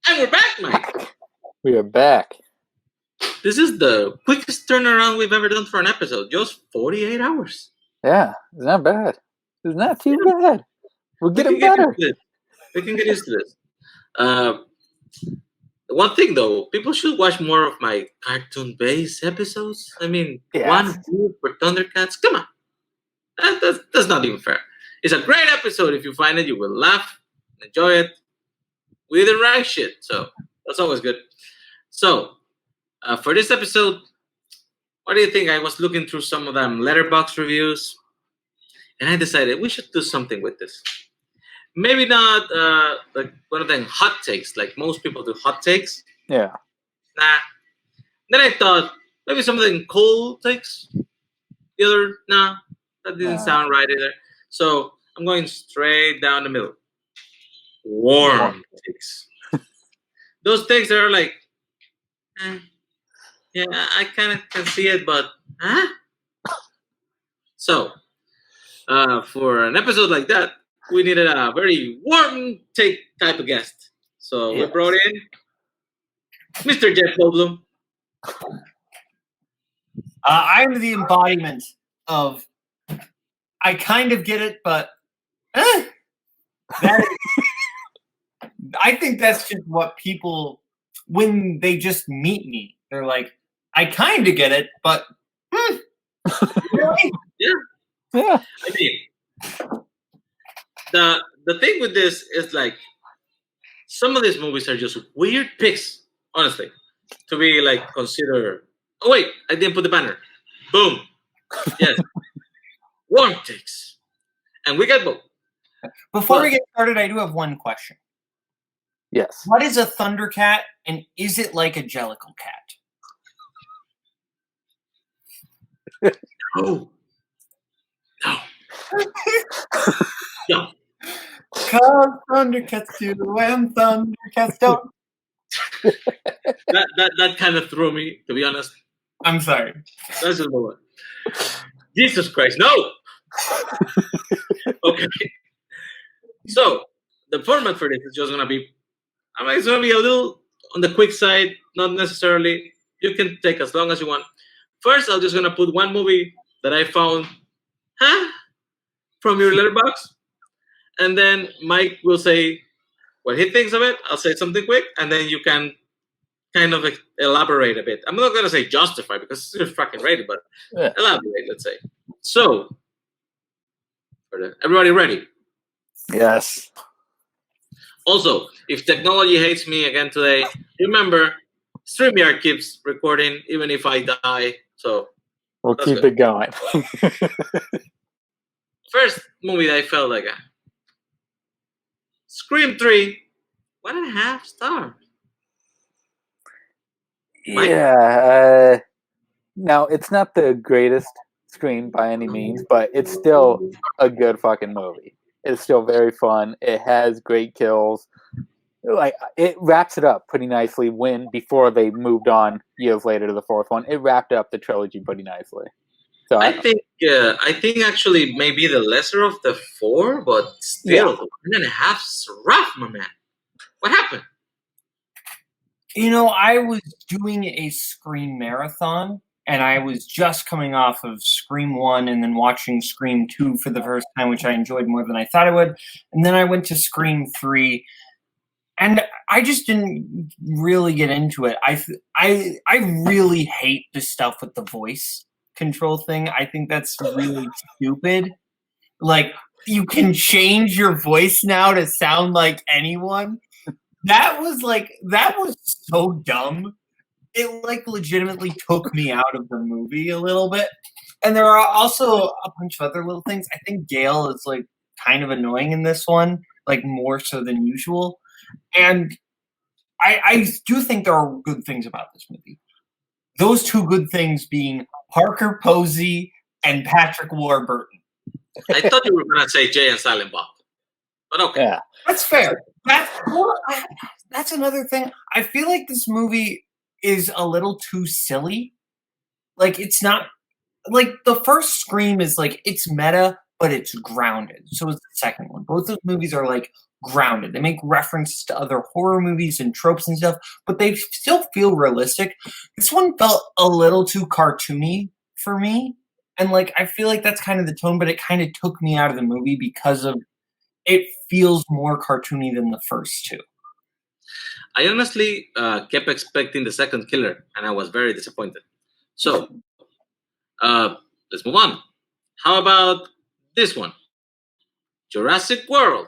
And we're back, Mike. We are back. This is the quickest turnaround we've ever done for an episode. Just 48 hours. Yeah, it's not bad. It's not too bad. We're getting Get better. we can get used to this. One thing, though, people should watch more of my cartoon-based episodes. I mean, one view for Thundercats. Come on. That's not even fair. It's a great episode. If you find it, you will laugh, enjoy it. We didn't rank shit, so that's always good. So, for this episode, what do you think? I was looking through some of them letterbox reviews, and I decided we should do something with this. Maybe not like one of them hot takes, like most people do hot takes. Yeah. Nah. Then I thought maybe something cold takes. The other, nah, that didn't sound right either. So I'm going straight down the middle. Warm takes. Those takes that are like, yeah, I kind of can see it, but So, for an episode like that, we needed a very warm take type of guest. So we brought in Mr. Jeff Goldblum. I'm the embodiment of I kind of get it, but that is, I think that's just what people, when they just meet me, they're like, I kind of get it, but really? Yeah. I mean, the thing with this is like some of these movies are just weird picks, honestly, to be like considered. Oh wait, I didn't put the banner. Boom. Yes. Warm takes. And we got both. Before we get started, I do have one question. Yes. What is a Thundercat, and is it like a Jellicle cat? No. No. Cause Thundercats do and Thundercats don't. that kind of threw me, to be honest. I'm sorry. That's just one. Jesus Christ, no! Okay. So, the format for this is just going to be, it's going to be a little on the quick side, not necessarily. You can take as long as you want. First, I'm just going to put one movie that I found from your letterbox. And then Mike will say what he thinks of it. I'll say something quick, and then you can kind of elaborate a bit. I'm not going to say justify because it's just fucking rated, but elaborate, let's say. So, everybody ready? Yes. Also, if technology hates me again today, remember, StreamYard keeps recording even if I die. So we'll keep it going. First movie that I felt like Scream 3, 1.5 stars. Yeah. Now, it's not the greatest Scream by any means, but it's still a good fucking movie. It's still very fun. It has great kills. Like, it wraps it up pretty nicely before they moved on years later to the fourth one. It wrapped up the trilogy pretty nicely. So I think actually maybe the lesser of the four, but still 1.5 is rough, my man. What happened? You know, I was doing a Scream marathon, and I was just coming off of Scream 1 and then watching Scream 2 for the first time, which I enjoyed more than I thought I would. And then I went to Scream 3, and I just didn't really get into it. I really hate the stuff with the voice control thing. I think that's really stupid. Like, you can change your voice now to sound like anyone. That was so dumb. It legitimately took me out of the movie a little bit. And there are also a bunch of other little things. I think Gale is kind of annoying in this one, more so than usual. And I do think there are good things about this movie. Those two good things being Parker Posey and Patrick Warburton. I thought you were going to say Jay and Silent Bob. But okay. Yeah. That's fair. That's another thing. I feel like this movie is a little too silly. It's not... the first Scream is, it's meta, but it's grounded. So is the second one. Both those movies are, grounded. They make references to other horror movies and tropes and stuff, but they still feel realistic. This one felt a little too cartoony for me. And like I feel like that's kind of the tone, but it kind of took me out of the movie because of it feels more cartoony than the first two. I honestly kept expecting the second killer, and I was very disappointed. So, let's move on. How about this one? Jurassic World.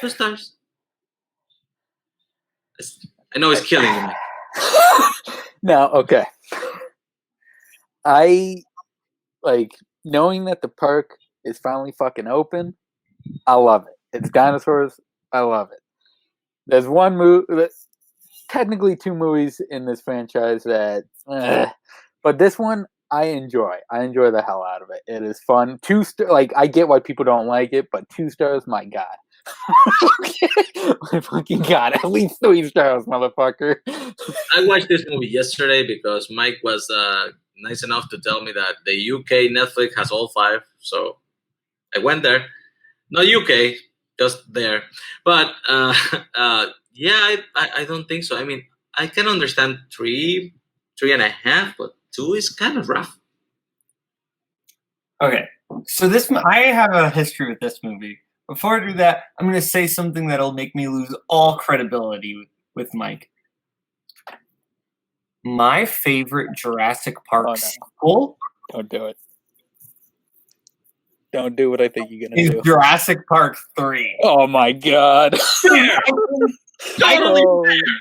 2 stars. I know it's killing me. Now, okay. I like knowing that the park is finally fucking open. I love it. It's dinosaurs. I love it. There's one movie, technically 2 movies in this franchise that, but this one I enjoy. I enjoy the hell out of it. It is fun. 2 like I get why people don't like it, but 2 stars, my god. My fucking god, at least 3 stars, motherfucker. I watched this movie yesterday because Mike was nice enough to tell me that the UK Netflix has all 5. So I went there. Not UK, just there. But yeah, I don't think so. I mean, I can understand 3.5, but 2 is kind of rough. Okay, so I have a history with this movie. Before I do that, I'm going to say something that'll make me lose all credibility with Mike. My favorite Jurassic Park sequel. Don't do it. Don't do what I think you're going to do. Jurassic Park 3. Oh my god. Totally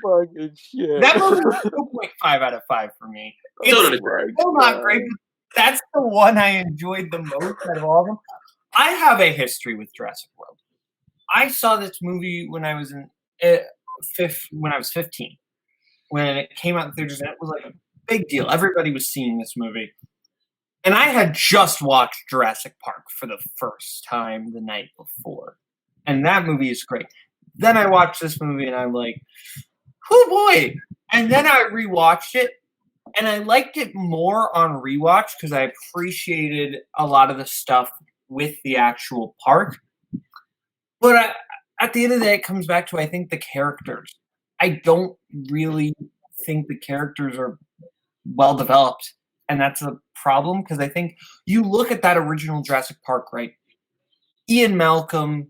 fucking shit. That movie was 2.5 out of 5 for me. It's Totally still not great, but that's the one I enjoyed the most out of all of them. I have a history with Jurassic World. I saw this movie when I was 15. When it came out in theaters, and it was like a big deal. Everybody was seeing this movie. And I had just watched Jurassic Park for the first time the night before. And that movie is great. Then I watched this movie and I'm like, oh boy. And then I rewatched it. And I liked it more on rewatch because I appreciated a lot of the stuff with the actual park. But at the end of the day, it comes back to, I think, the characters. I don't really think the characters are well developed. And that's a problem because I think you look at that original Jurassic Park, right? Ian Malcolm,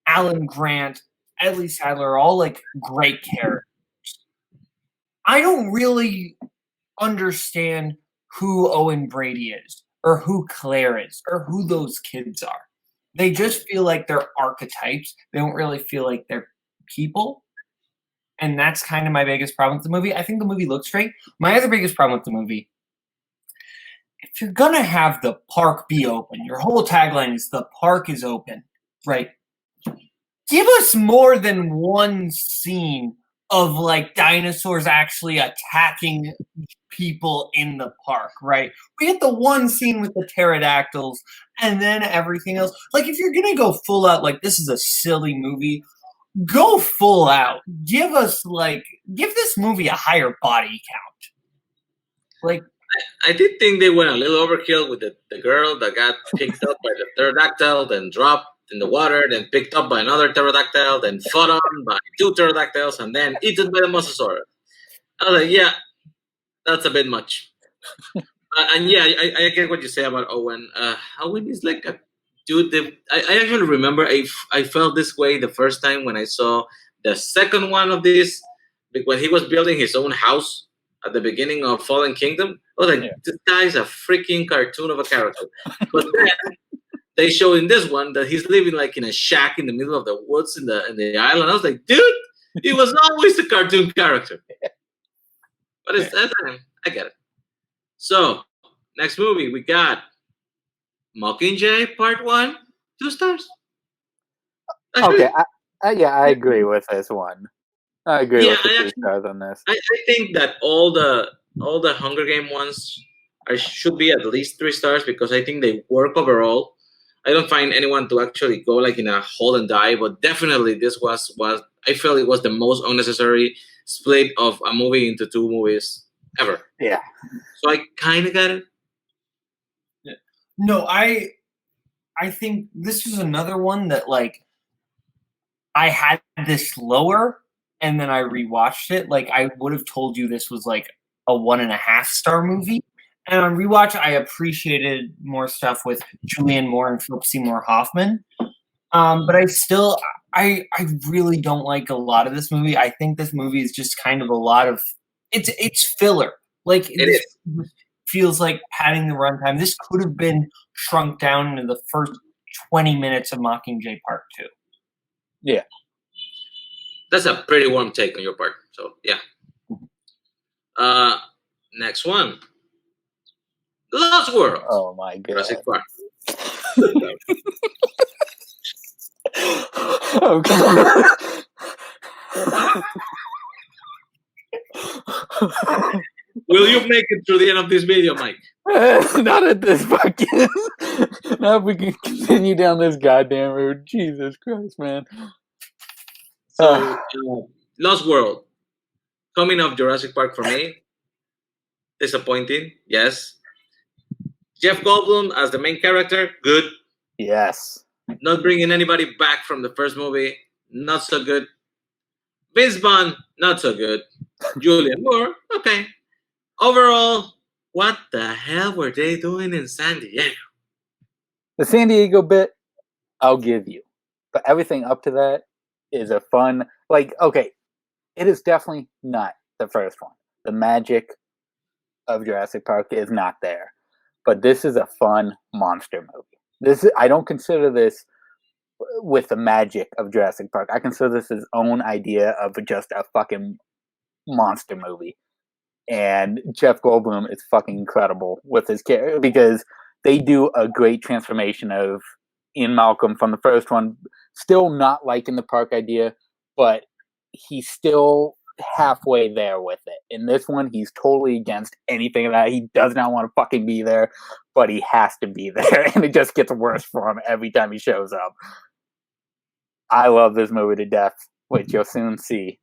Alan Grant, Ellie Sadler are all like great characters. I don't really understand who Owen Brady is or who Claire is or who those kids are. They just feel like they're archetypes. They don't really feel like they're people. And that's kind of my biggest problem with the movie. I think the movie looks great. My other biggest problem with the movie, if you're going to have the park be open, your whole tagline is the park is open, right? Give us more than one scene of like dinosaurs actually attacking people in the park, right? We get the one scene with the pterodactyls and then everything else. Like if you're going to go full out, like this is a silly movie, go full out. Give this movie a higher body count. Like, I did think they went a little overkill with the girl that got picked up by the pterodactyl, then dropped in the water, then picked up by another pterodactyl, then fought on by 2 pterodactyls, and then eaten by the mosasaurus. I was like, yeah, that's a bit much. And yeah, I get what you say about Owen. Owen is like a dude. I actually remember I felt this way the first time when I saw the second one of this, when he was building his own house at the beginning of Fallen Kingdom. I was like, this guy's a freaking cartoon of a character. But then they show in this one that he's living like in a shack in the middle of the woods in the island. I was like, dude, he was always a cartoon character. But I get it. So, next movie, we got Mockingjay Part 1, 2 stars. Okay, I agree with this one. I agree with the 2 stars on this. I think that all the Hunger Game ones should be at least 3 stars because I think they work overall. I don't find anyone to actually go like in a hold and die, but definitely this was I feel it was the most unnecessary split of a movie into 2 movies ever. Yeah. So I kind of got it. Yeah. No, I think this is another one that like I had this lower, and then I rewatched it. Like, I would have told you this was like a 1.5-star movie. And on rewatch, I appreciated more stuff with Julianne Moore and Philip Seymour Hoffman. But I really don't like a lot of this movie. I think this movie is just kind of a lot of it's filler. Like this feels like padding the runtime. This could have been shrunk down into the first 20 minutes of Mockingjay Part 2. Yeah. That's a pretty warm take on your part. So yeah. Next one. Lost World. Oh my god. Jurassic Park. Okay. Will you make it through the end of this video, Mike? Not at this fucking. Now if we can continue down this goddamn road. Jesus Christ, man. So, Lost World. Coming off Jurassic Park for me. Disappointing, yes. Jeff Goldblum as the main character, good. Yes. Not bringing anybody back from the first movie, not so good. Vince Vaughn, not so good. Julianne Moore, okay. Overall, what the hell were they doing in San Diego? The San Diego bit, I'll give you. But everything up to that is a fun, like, okay, it is definitely not the first one. The magic of Jurassic Park is not there. But this is a fun monster movie. I don't consider this with the magic of Jurassic Park. I consider this his own idea of just a fucking monster movie. And Jeff Goldblum is fucking incredible with his character because they do a great transformation of Ian Malcolm from the first one. Still not liking the park idea, but he's still halfway there with it. In this one, he's totally against anything of that. He does not want to fucking be there, but he has to be there, and it just gets worse for him every time he shows up. I love this movie to death, which you'll soon see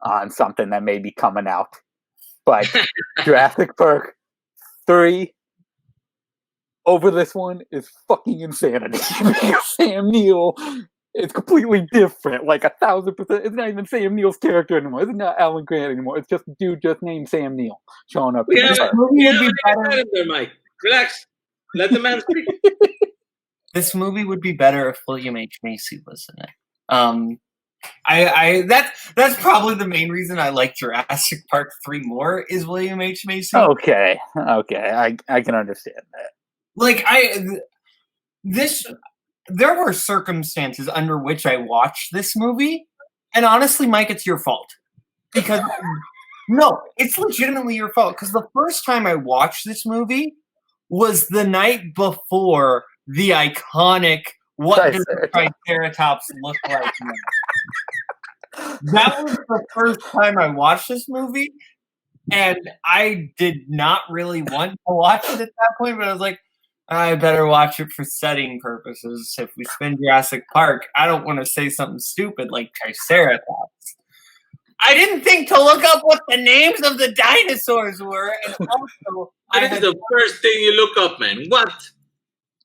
on something that may be coming out. But Jurassic Park 3 over this one is fucking insanity. Sam Neill is completely different, like 1,000%. It's not even Sam Neill's character anymore. It's not Alan Grant anymore. It's just a dude just named Sam Neill showing up. We have there, Mike. Relax. Let the man speak. This movie would be better if William H. Macy was in it. That's probably the main reason I like Jurassic Park 3 more is William H. Macy. Okay, I can understand that. Like there were circumstances under which I watched this movie, and honestly, Mike, it's your fault. Because no, it's legitimately your fault. Because the first time I watched this movie was the night before the iconic "What does the Triceratops look like now?" That was the first time I watched this movie, and I did not really want to watch it at that point, but I was like, I better watch it for setting purposes. If we spin Jurassic Park, I don't want to say something stupid like Triceratops. I didn't think to look up what the names of the dinosaurs were, and also that is the first thing you look up, man. What?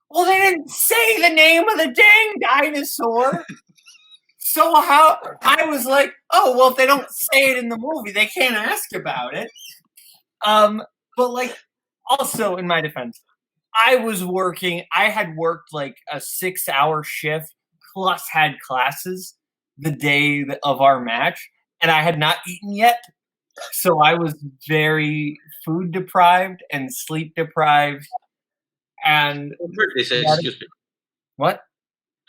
Well, they didn't say the name of the dang dinosaur. So how I was like, oh well, if they don't say it in the movie, they can't ask about it. But like, also in my defense, I had worked like a 6-hour shift plus had classes the day of our match, and I had not eaten yet. So I was very food deprived and sleep deprived. And I've heard this excuse before. What?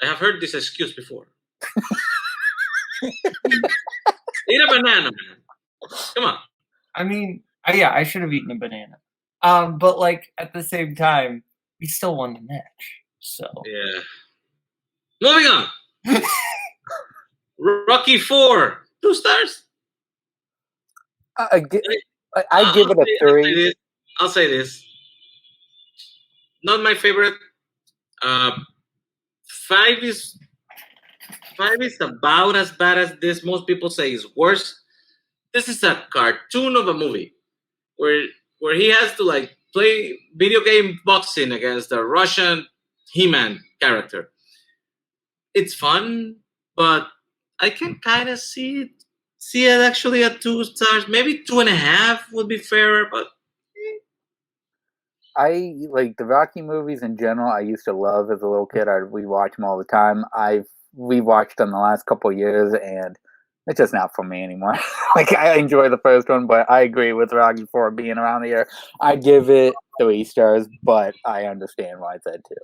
I have heard this excuse before. Eat a banana, man. Come on. I mean, yeah, I should have eaten a banana. But like at the same time, we still won the match. So yeah. Moving on. Rocky 4, 2 stars. I give it a 3. I'll say this. Not my favorite. 5 is about as bad as this. Most people say is worse. This is a cartoon of a movie where he has to like play video game boxing against the Russian He-Man character. It's fun, but I can kind of see it actually at 2 stars. Maybe 2.5 would be fairer, but I like the Rocky movies in general. I used to love as a little kid. We watch them all the time. I've rewatched them the last couple of years, and it's just not for me anymore. Like I enjoy the first one, but I agree with Rocky for being around here. I give it 3 stars, but I understand why it's at 2.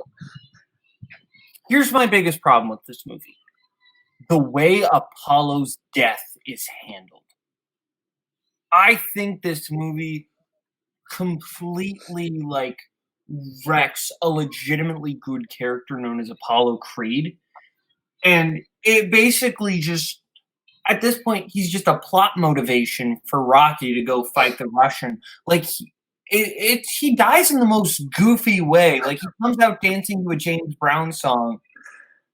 Here's my biggest problem with this movie: the way Apollo's death is handled. I think this movie completely wrecks a legitimately good character known as Apollo Creed. And it basically just, at this point, he's just a plot motivation for Rocky to go fight the Russian. Like, he dies in the most goofy way. Like, he comes out dancing to a James Brown song,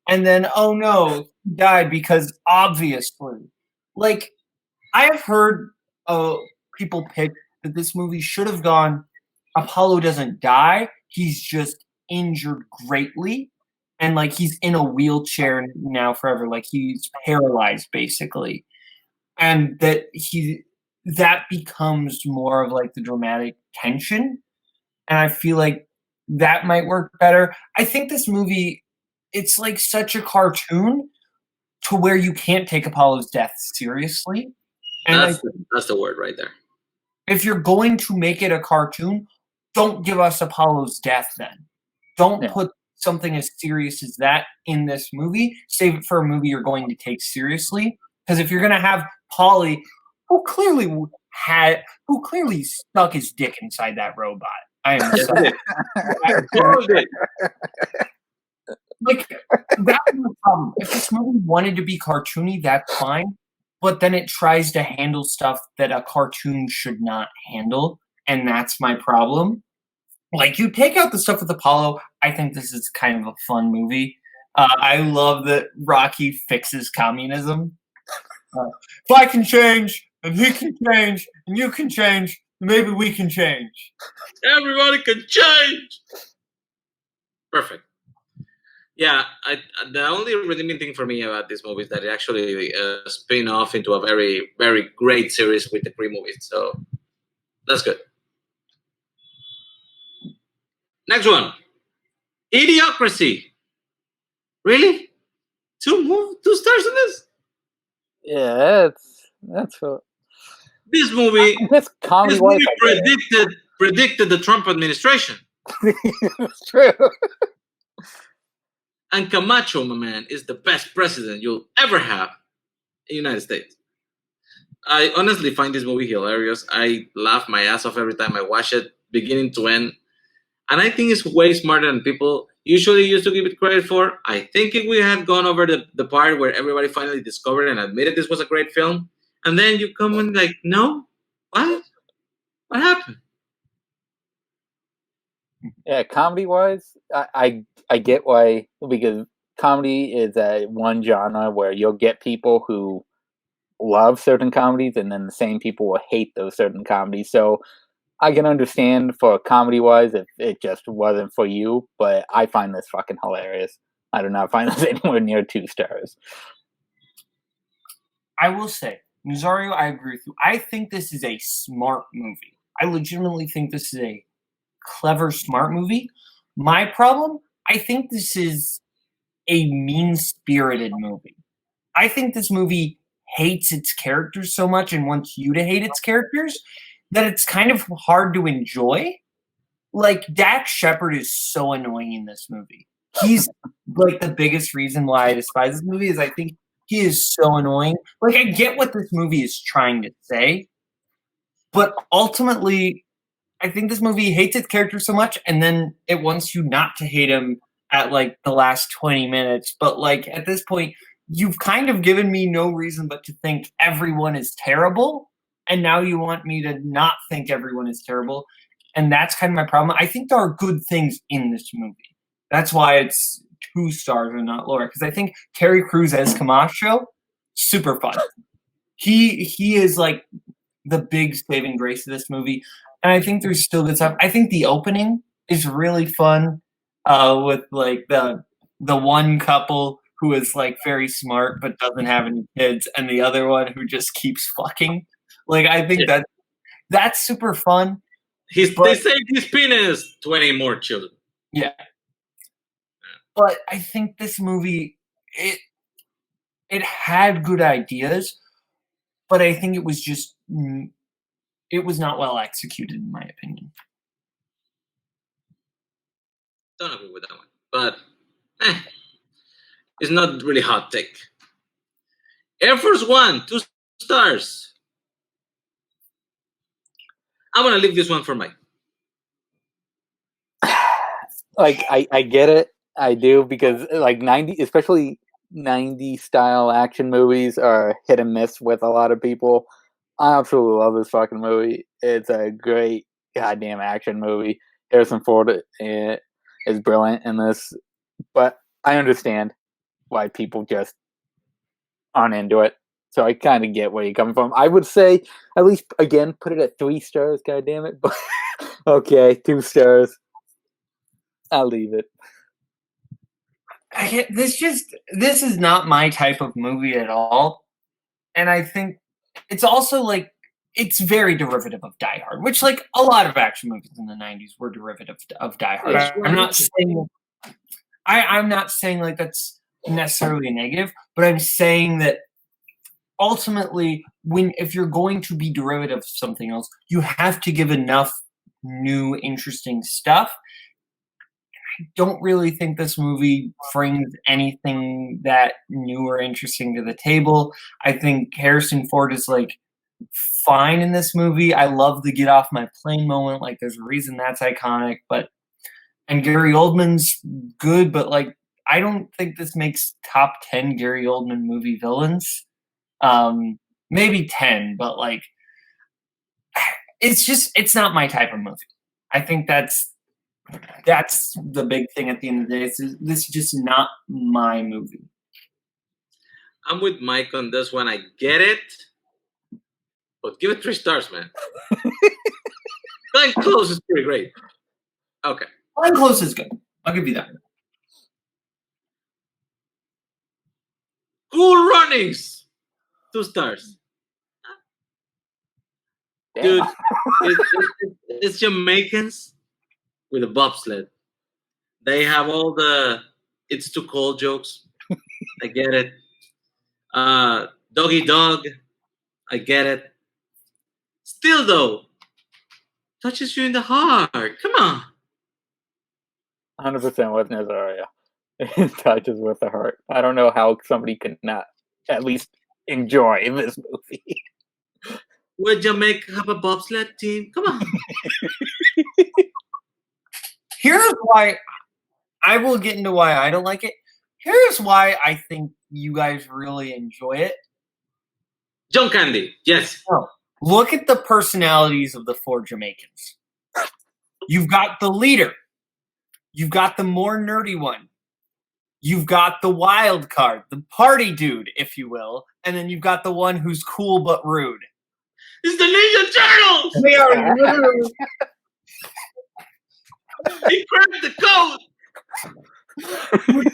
and then, oh no, he died because obviously. Like, I have heard people pick that this movie should have gone, Apollo doesn't die, he's just injured greatly, and like he's in a wheelchair now forever, like he's paralyzed basically, and that becomes more of like the dramatic tension, and I feel like that might work better. I think this movie, it's like such a cartoon to where you can't take Apollo's death seriously, and that's the word right there. If you're going to make it a cartoon, don't give us Apollo's death then. Don't put something as serious as that in this movie. Save it for a movie you're going to take seriously. Because if you're going to have Paulie, who clearly stuck his dick inside that robot. I am sorry. Like, that's the problem. If this movie wanted to be cartoony, that's fine. But then it tries to handle stuff that a cartoon should not handle, and that's my problem. Like, you take out the stuff with Apollo, I think this is kind of a fun movie. I love that Rocky fixes communism. If I can change, and he can change, and you can change, maybe we can change. Everybody can change! Perfect. Yeah, the only redeeming thing for me about this movie is that it actually spin off into a very, very great series with the pre-movies. So that's good. Next one, Idiocracy. Really? 2 stars in this? Yeah, that's what. This movie predicted the Trump administration. It's true. And Camacho, my man, is the best president you'll ever have in the United States. I honestly find this movie hilarious. I laugh my ass off every time I watch it, beginning to end. And I think it's way smarter than people usually used to give it credit for. I think if we had gone over the part where everybody finally discovered and admitted this was a great film, and then you come in like, no? What? What happened? Yeah, comedy-wise, I get why, because comedy is one genre where you'll get people who love certain comedies, and then the same people will hate those certain comedies. So I can understand for comedy-wise if it just wasn't for you, but I find this fucking hilarious. I do not find this anywhere near 2 stars. I will say, Nazario, I agree with you. I think this is a smart movie. I legitimately think this is a clever, smart movie. My problem, I think this is a mean-spirited movie. I think this movie hates its characters so much and wants you to hate its characters that it's kind of hard to enjoy. Like, Dax Shepard is so annoying in this movie. He's like the biggest reason why I despise this movie is I think he is so annoying. Like, I get what this movie is trying to say, but ultimately, I think this movie hates its character so much, and then it wants you not to hate him at like the last 20 minutes. But like at this point, you've kind of given me no reason but to think everyone is terrible, and now you want me to not think everyone is terrible, and that's kind of my problem. I think there are good things in this movie. That's why it's 2 stars and not lower, because I think Terry Crews as Camacho, super fun. He is like the big saving grace of this movie. And I think there's still good stuff. I think the opening is really fun with like the one couple who is like very smart but doesn't have any kids, and the other one who just keeps fucking. Like, I think that's super fun. They saved his penis 20 more children. Yeah. But I think this movie, it had good ideas, but I think it was just, it was not well executed, in my opinion. Don't agree with that one. But, it's not really hot take. Air Force One, 2 stars. I'm going to leave this one for Mike. Like, I get it. I do, because like 90, especially 90 style action movies are hit and miss with a lot of people. I absolutely love this fucking movie. It's a great goddamn action movie. Harrison Ford is brilliant in this, but I understand why people just aren't into it. So I kind of get where you're coming from. I would say, at least, again, put it at 3 stars, goddamn it. But okay, 2 stars. I'll leave it. This is not my type of movie at all. And I think it's also like, it's very derivative of Die Hard, which like a lot of action movies in the 90s were derivative of Die Hard. I'm not saying like that's necessarily a negative, but I'm saying that ultimately, if you're going to be derivative of something else, you have to give enough new, interesting stuff. I don't really think this movie brings anything that new or interesting to the table. I think Harrison Ford is like fine in this movie. I love the get off my plane moment. Like, there's a reason that's iconic. And Gary Oldman's good, but like, I don't think this makes top 10 Gary Oldman movie villains. Maybe 10, but like, it's not my type of movie. I think that's the big thing at the end of the day. This is just not my movie. I'm with Mike on this one. I get it, but give it 3 stars, man. Glenn Close is pretty great. Okay. Glenn Close is good. I'll give you that. Cool Runnings, 2 stars. Dude, it's Jamaicans with a bobsled. They have all the "it's too cold" jokes. I get it. Doggy Dog. I get it. Still, though, touches you in the heart. Come on. 100% with Nazaria. It touches with the heart. I don't know how somebody could not at least enjoy this movie. Would Jamaica have a bobsled team? Come on. Here's why I will get into why I don't like it. Here's why I think you guys really enjoy it. John Candy, yes. Oh, look at the personalities of the 4 Jamaicans. You've got the leader. You've got the more nerdy one. You've got the wild card, the party dude, if you will. And then you've got the one who's cool but rude. It's the Ninja Turtles! They are literally... He cracked the code!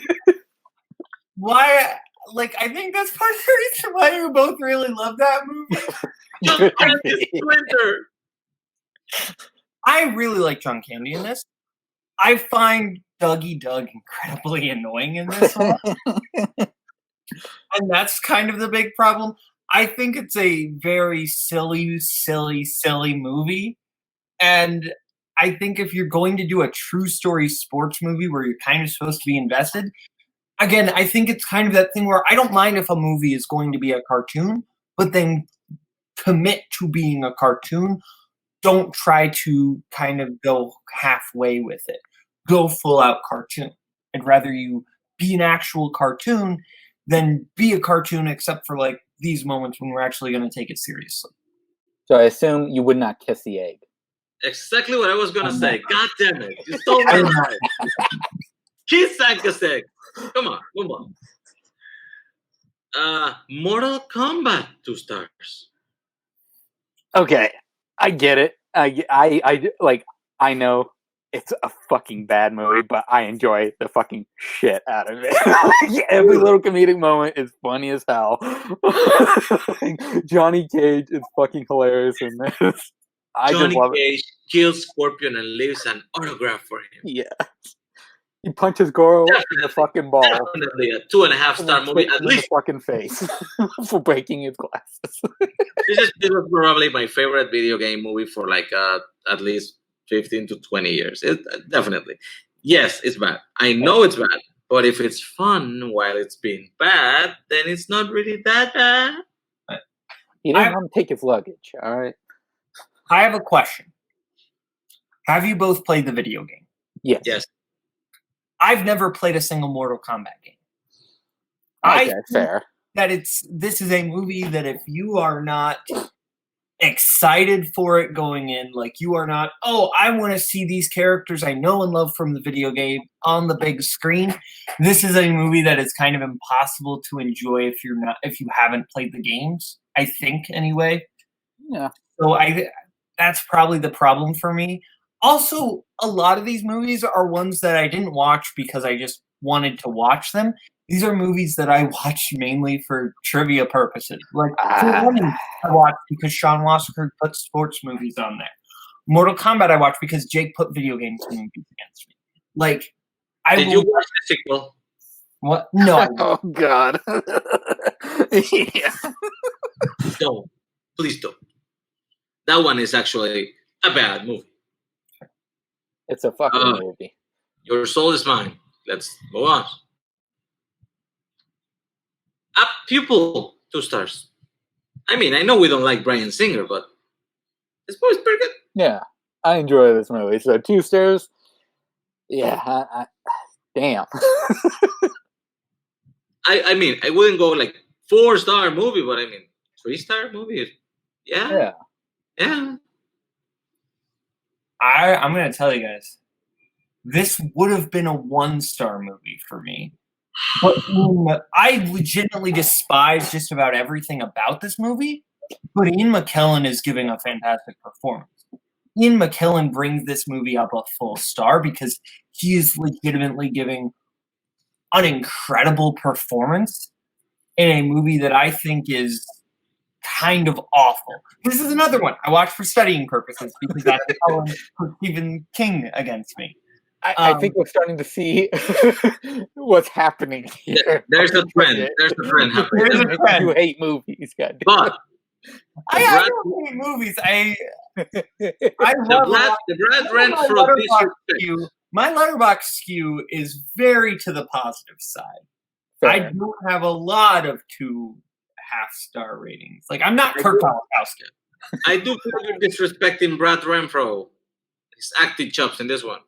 Why? Like, I think that's part of the reason why you both really love that movie. John Candy Splinter! I really like John Candy in this. I find Dougie Doug incredibly annoying in this one. And that's kind of the big problem. I think it's a very silly movie. And I think if you're going to do a true story sports movie where you're kind of supposed to be invested, again, I think it's kind of that thing where I don't mind if a movie is going to be a cartoon, but then commit to being a cartoon. Don't try to kind of go halfway with it. Go full out cartoon. I'd rather you be an actual cartoon than be a cartoon, except for like these moments when we're actually going to take it seriously. So I assume you would not kiss the egg. Exactly what I was going to say. God damn it. You stole my line. Kiss Sanka's egg. Come on, move on. Mortal Kombat, 2 stars. Okay, I get it. I know it's a fucking bad movie, but I enjoy the fucking shit out of it. Every little comedic moment is funny as hell. Johnny Cage is fucking hilarious in this. I Johnny just love it. Cage kills Scorpion and leaves an autograph for him. Yeah. He punches Goro in the fucking ball. Definitely a 2.5-star and movie, kicks at him in least. the fucking face for breaking his glasses. This was probably my favorite video game movie for like at least 15 to 20 years. Definitely. Yes, it's bad. I know it's bad. But if it's fun while it's being bad, then it's not really that bad. He didn't want to take his luggage, all right? I have a question. Have you both played the video game? Yes. I've never played a single Mortal Kombat game. Okay, fair. That this is a movie that if you are not excited for it going in, like you are not, oh, I want to see these characters I know and love from the video game on the big screen, this is a movie that is kind of impossible to enjoy if you haven't played the games, I think, anyway. Yeah. So that's probably the problem for me. Also, a lot of these movies are ones that I didn't watch because I just wanted to watch them. These are movies that I watch mainly for trivia purposes. Like, I watched because Sean Wasserberg put sports movies on there. Mortal Kombat I watched because Jake put video games movies against me. Like, Did you watch the sequel? What? No. Oh, God. Yeah. Don't. Please don't. That one is actually a bad movie. It's a fucking movie. Your soul is mine. Let's move on. A Pupil, 2 stars. I mean, I know we don't like Bryan Singer, but this movie's pretty good. Yeah, I enjoy this movie. So 2 stars. Yeah, damn. I mean, I wouldn't go like 4-star movie, but I mean, 3-star movie. Yeah. I'm going to tell you guys, this would have been a 1-star movie for me. But I legitimately despise just about everything about this movie, but Ian McKellen is giving a fantastic performance. Ian McKellen brings this movie up a full star because he is legitimately giving an incredible performance in a movie that I think is kind of awful. This is another one I watched for studying purposes because that's how Stephen King against me. I think we're starting to see what's happening here. There's a trend. There's a trend happening. There's a trend. You hate movies, goddamn. But I don't hate movies. I love the Brad Renfro disrespect. My Letterboxd skew is very to the positive side. Fair. I don't have a lot of 2.5-star ratings. Like, I'm not Kurt Palakowski. I do feel you're disrespecting Brad Renfro. His acting chops in this one.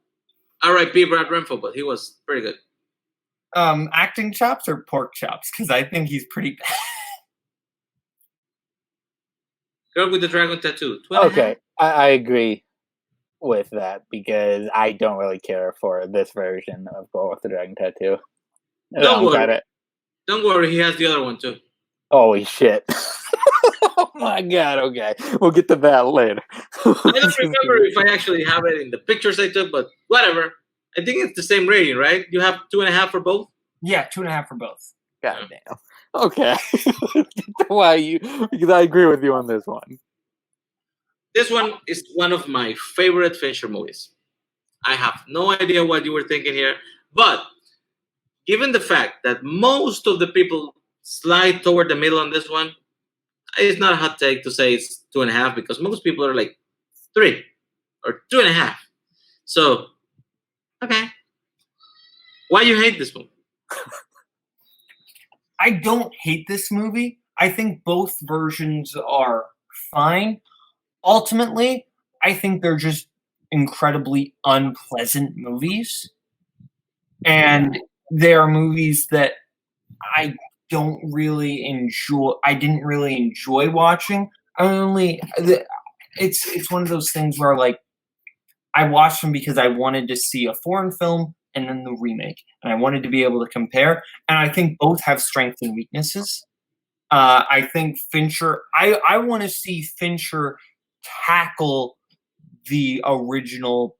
R.I.P. Brad Renfro, but he was pretty good. Acting chops or pork chops? Because I think he's pretty bad. Girl with the Dragon Tattoo. Okay, I agree with that because I don't really care for this version of Girl with the Dragon Tattoo. Don't worry, he has the other one too. Holy shit. Oh my god, okay. We'll get to that later. I don't remember if I actually have it in the pictures I took, but whatever. I think it's the same rating, right? You have 2.5 for both? Yeah, 2.5 for both. God damn. Okay. Why because I agree with you on this one. This one is one of my favorite Fincher movies. I have no idea what you were thinking here, but given the fact that most of the people slide toward the middle on this one, it's not a hot take to say it's 2.5 because most people are like 3 or 2.5. So, okay. Why you hate this movie? I don't hate this movie. I think both versions are fine. Ultimately, I think they're just incredibly unpleasant movies. And they are movies that I didn't really enjoy watching. It's one of those things where like I watched them because I wanted to see a foreign film and then the remake, and I wanted to be able to compare. And I think both have strengths and weaknesses. I think Fincher. I want to see Fincher tackle the original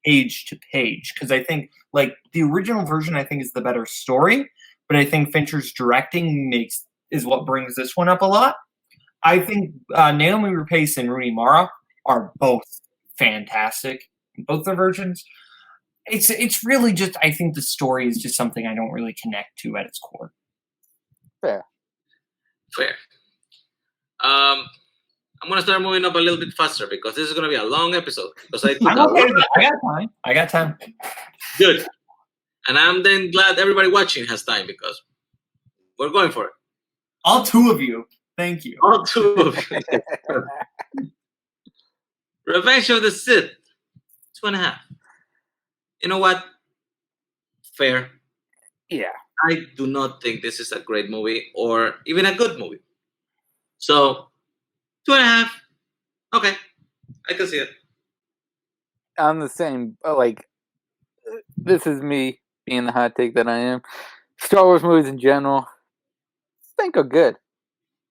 page to page, because I think like the original version I think is the better story, but I think Fincher's directing is what brings this one up a lot. I think Naomi Rapace and Rooney Mara are both fantastic in both their versions. It's really just, I think the story is just something I don't really connect to at its core. Fair. I'm gonna start moving up a little bit faster because this is gonna be a long episode. Because I'm okay with that. I got time. Good. And I'm then glad everybody watching has time because we're going for it. All two of you. Thank you. All two of you. Revenge of the Sith. 2.5. You know what? Fair. Yeah. I do not think this is a great movie or even a good movie. So, 2.5. Okay. I can see it. I'm the same. Like, this is me being the hot take that I am. Star Wars movies in general, I think are good.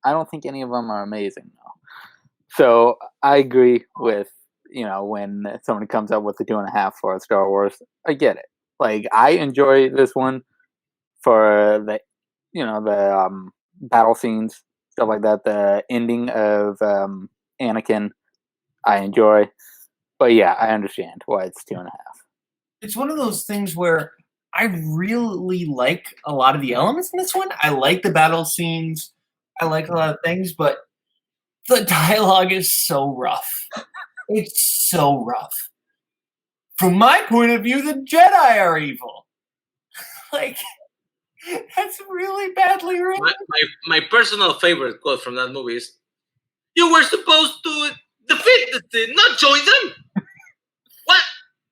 I don't think any of them are amazing, though. So, I agree with, when somebody comes up with a 2.5 for Star Wars, I get it. Like, I enjoy this one for the, the battle scenes, stuff like that. The ending of Anakin, I enjoy. But yeah, I understand why it's 2.5. It's one of those things where I really like a lot of the elements in this one. I like the battle scenes. I like a lot of things, but the dialogue is so rough. It's so rough. From my point of view, the Jedi are evil. Like, that's really badly written. My personal favorite quote from that movie is, "You were supposed to defeat the Sith, not join them." What?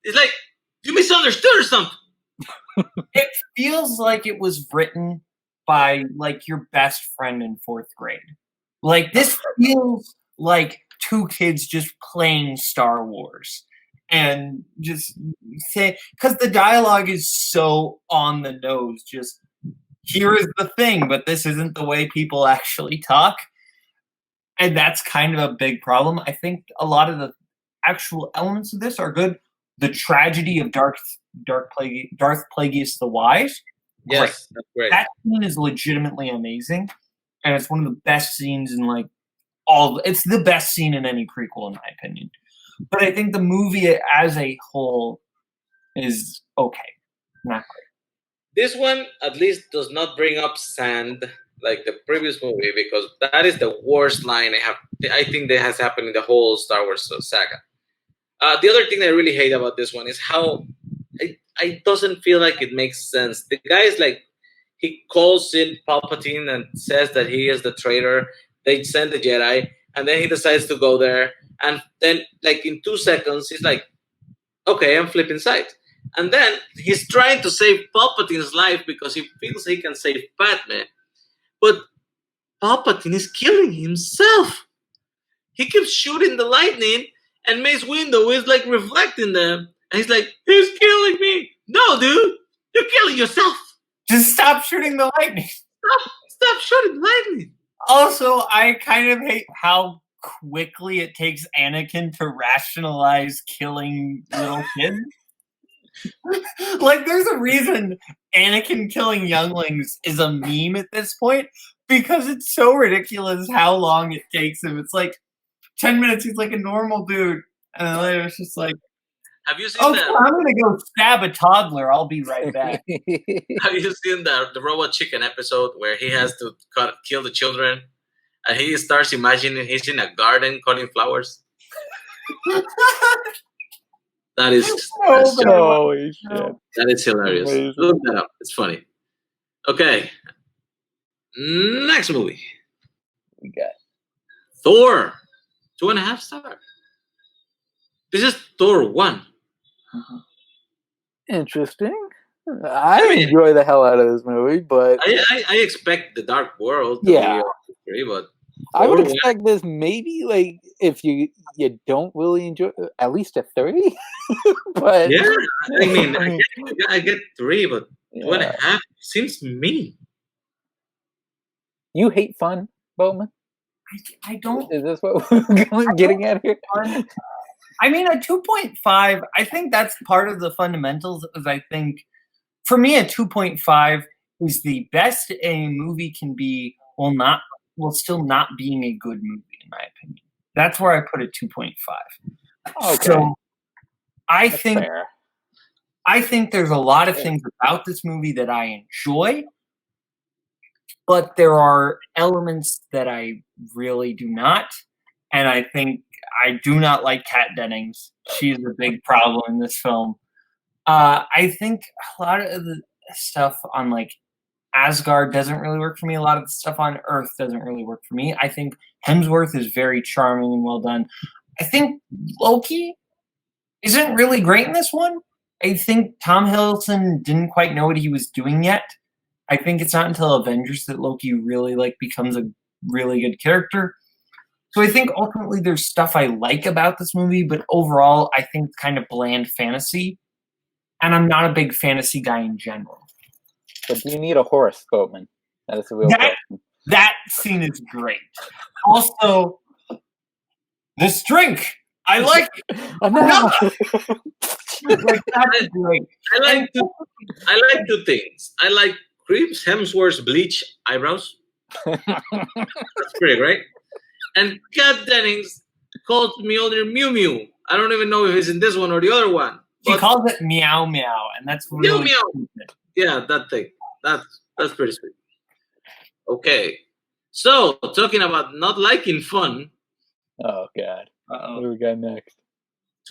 It's like, you misunderstood or something. It feels like it was written by, like, your best friend in 4th grade. Like, this feels like two kids just playing Star Wars. And just say, because the dialogue is so on the nose, just, here is the thing, but this isn't the way people actually talk. And that's kind of a big problem. I think a lot of the actual elements of this are good. The tragedy of Darth Plagueis the Wise. Yes, that's great. That scene is legitimately amazing. And it's one of the best scenes in it's the best scene in any prequel, in my opinion. But I think the movie as a whole is okay. Not great. This one at least does not bring up sand like the previous movie, because that is the worst line I think that has happened in the whole Star Wars saga. The other thing I really hate about this one is how it doesn't feel like it makes sense. The guy is like, he calls in Palpatine and says that he is the traitor. They send the Jedi, and then he decides to go there. And then, like, in 2 seconds, he's like, okay, I'm flipping sides. And then he's trying to save Palpatine's life because he feels he can save Padme. But Palpatine is killing himself. He keeps shooting the lightning, and Mace Windu is, like, reflecting them. And he's like, he's killing me. No, dude, you're killing yourself. Just stop shooting the lightning. Stop shooting the lightning. Also, I kind of hate how quickly it takes Anakin to rationalize killing little kids. Like, there's a reason Anakin killing younglings is a meme at this point, because it's so ridiculous how long it takes him. It's like 10 minutes, he's like a normal dude, and then later it's just like, have you seen that? I'm gonna go stab a toddler. I'll be right back. Have you seen the Robot Chicken episode where he has to kill the children, and he starts imagining he's in a garden cutting flowers? That is Holy shit. That is hilarious. Amazing. Look that up. It's funny. Okay. Next movie. We got Thor. 2.5 stars. This is Thor 1. interesting. I enjoy the hell out of this movie, but I expect the Dark World to Yeah. be okay, but I would Thor 1, expect this maybe like if you don't really enjoy at least a 30. But yeah, I mean, I get 3, but yeah. 2.5 seems mean. You hate fun, Bowman? I don't. Is this what we're getting at here? Fun. I mean, a 2.5, I think that's part of the fundamentals. Is I think, for me, a 2.5 is the best a movie can be while still not being a good movie, in my opinion. That's where I put a 2.5. Okay. So I That's think fair. I think there's a lot of things about this movie that I enjoy, but there are elements that I really do not. And I think I do not like Kat Dennings. She's a big problem in this film. I think a lot of the stuff on like Asgard doesn't really work for me. A lot of the stuff on Earth doesn't really work for me. I think Hemsworth is very charming and well done. I think Loki isn't really great in this one. I think Tom Hiddleston didn't quite know what he was doing yet. I think it's not until Avengers that Loki really like becomes a really good character. So I think ultimately there's stuff I like about this movie, but overall I think it's kind of bland fantasy. And I'm not a big fantasy guy in general. But do you need a horse, Boatman? That is a real question. That scene is great. Also, this drink, I like it. Like, that's great. I like two things. I like Chris Hemsworth's bleach eyebrows. That's pretty great. And Kat Dennings called me older Mew Mew. I don't even know if it's in this one or the other one. She calls it meow meow, and that's really meow. stupid. Yeah, that thing. That's pretty sweet. Okay. So, talking about not liking fun. Oh, God. What do we got next?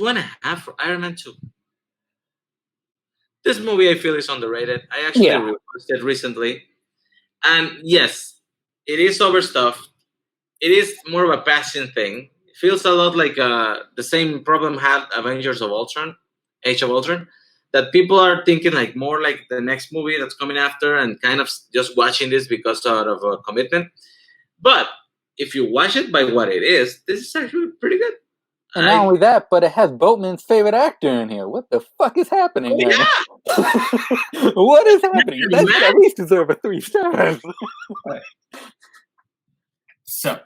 2.5 for Iron Man 2. This movie, I feel, is underrated. I actually rewatched it recently. And yes, it is overstuffed. It is more of a passion thing. It feels a lot like the same problem had Avengers of Ultron, Age of Ultron, that people are thinking like more like the next movie that's coming after and kind of just watching this because out of a commitment. But if you watch it by what it is, this is actually pretty good. And not only that, but it has Boatman's favorite actor in here. What the fuck is happening? Yeah. What is happening? That should at least deserve a 3 stars. So,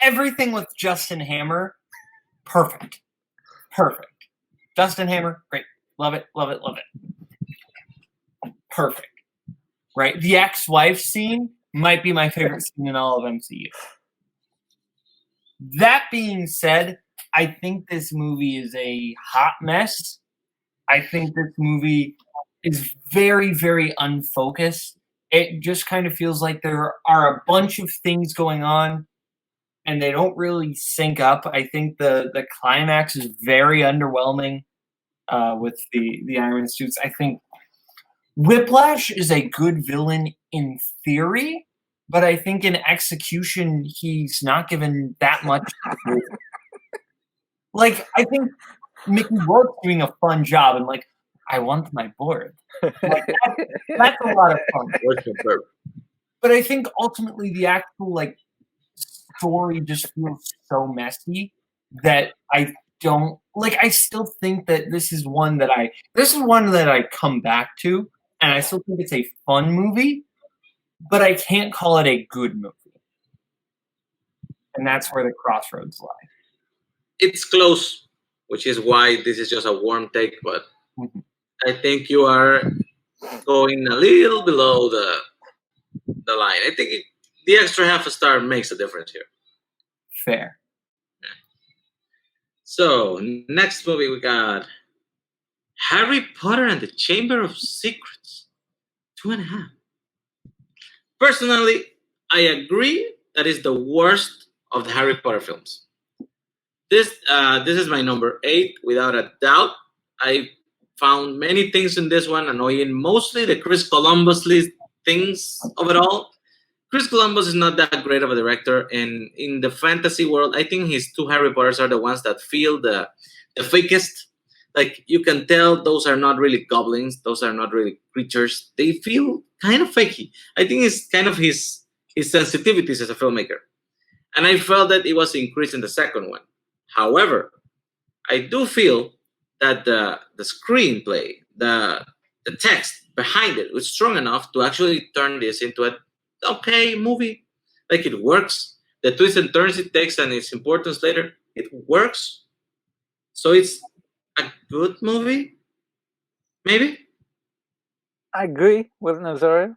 everything with Justin Hammer, perfect. Justin Hammer, great. Love it. Perfect. Right? The ex-wife scene might be my favorite scene in all of MCU. That being said, I think this movie is a hot mess. I think this movie is very, very unfocused. It just kind of feels like there are a bunch of things going on and they don't really sync up. I think the climax is very underwhelming with the Iron Suits. I think Whiplash is a good villain in theory, but I think in execution, he's not given that much. Like, I think Mickey Rourke's doing a fun job, and like, I want my board. Like, that's a lot of fun. But I think ultimately the actual like story just feels so messy that I don't like. I still think that this is one that I come back to, and I still think it's a fun movie. But I can't call it a good movie. And that's where the crossroads lie. It's close, which is why this is just a warm take, but I think you are going a little below the line. I think the extra half a star makes a difference here. Fair. Yeah. So, next movie we got Harry Potter and the Chamber of Secrets. 2.5. Personally, I agree that is the worst of the Harry Potter films. This is my number 8, without a doubt. I found many things in this one annoying, mostly the Chris Columbus things of it all. Chris Columbus is not that great of a director, and in the fantasy world, I think his 2 Harry Potters are the ones that feel the fakest. Like, you can tell those are not really goblins, those are not really creatures. They feel kind of fakey. I think it's kind of his sensitivities as a filmmaker. And I felt that it was increased in the second one. However, I do feel that the screenplay, the text behind it was strong enough to actually turn this into an okay movie. Like, it works. The twists and turns it takes and its importance later, it works. So it's a good movie, maybe. I agree with Nazario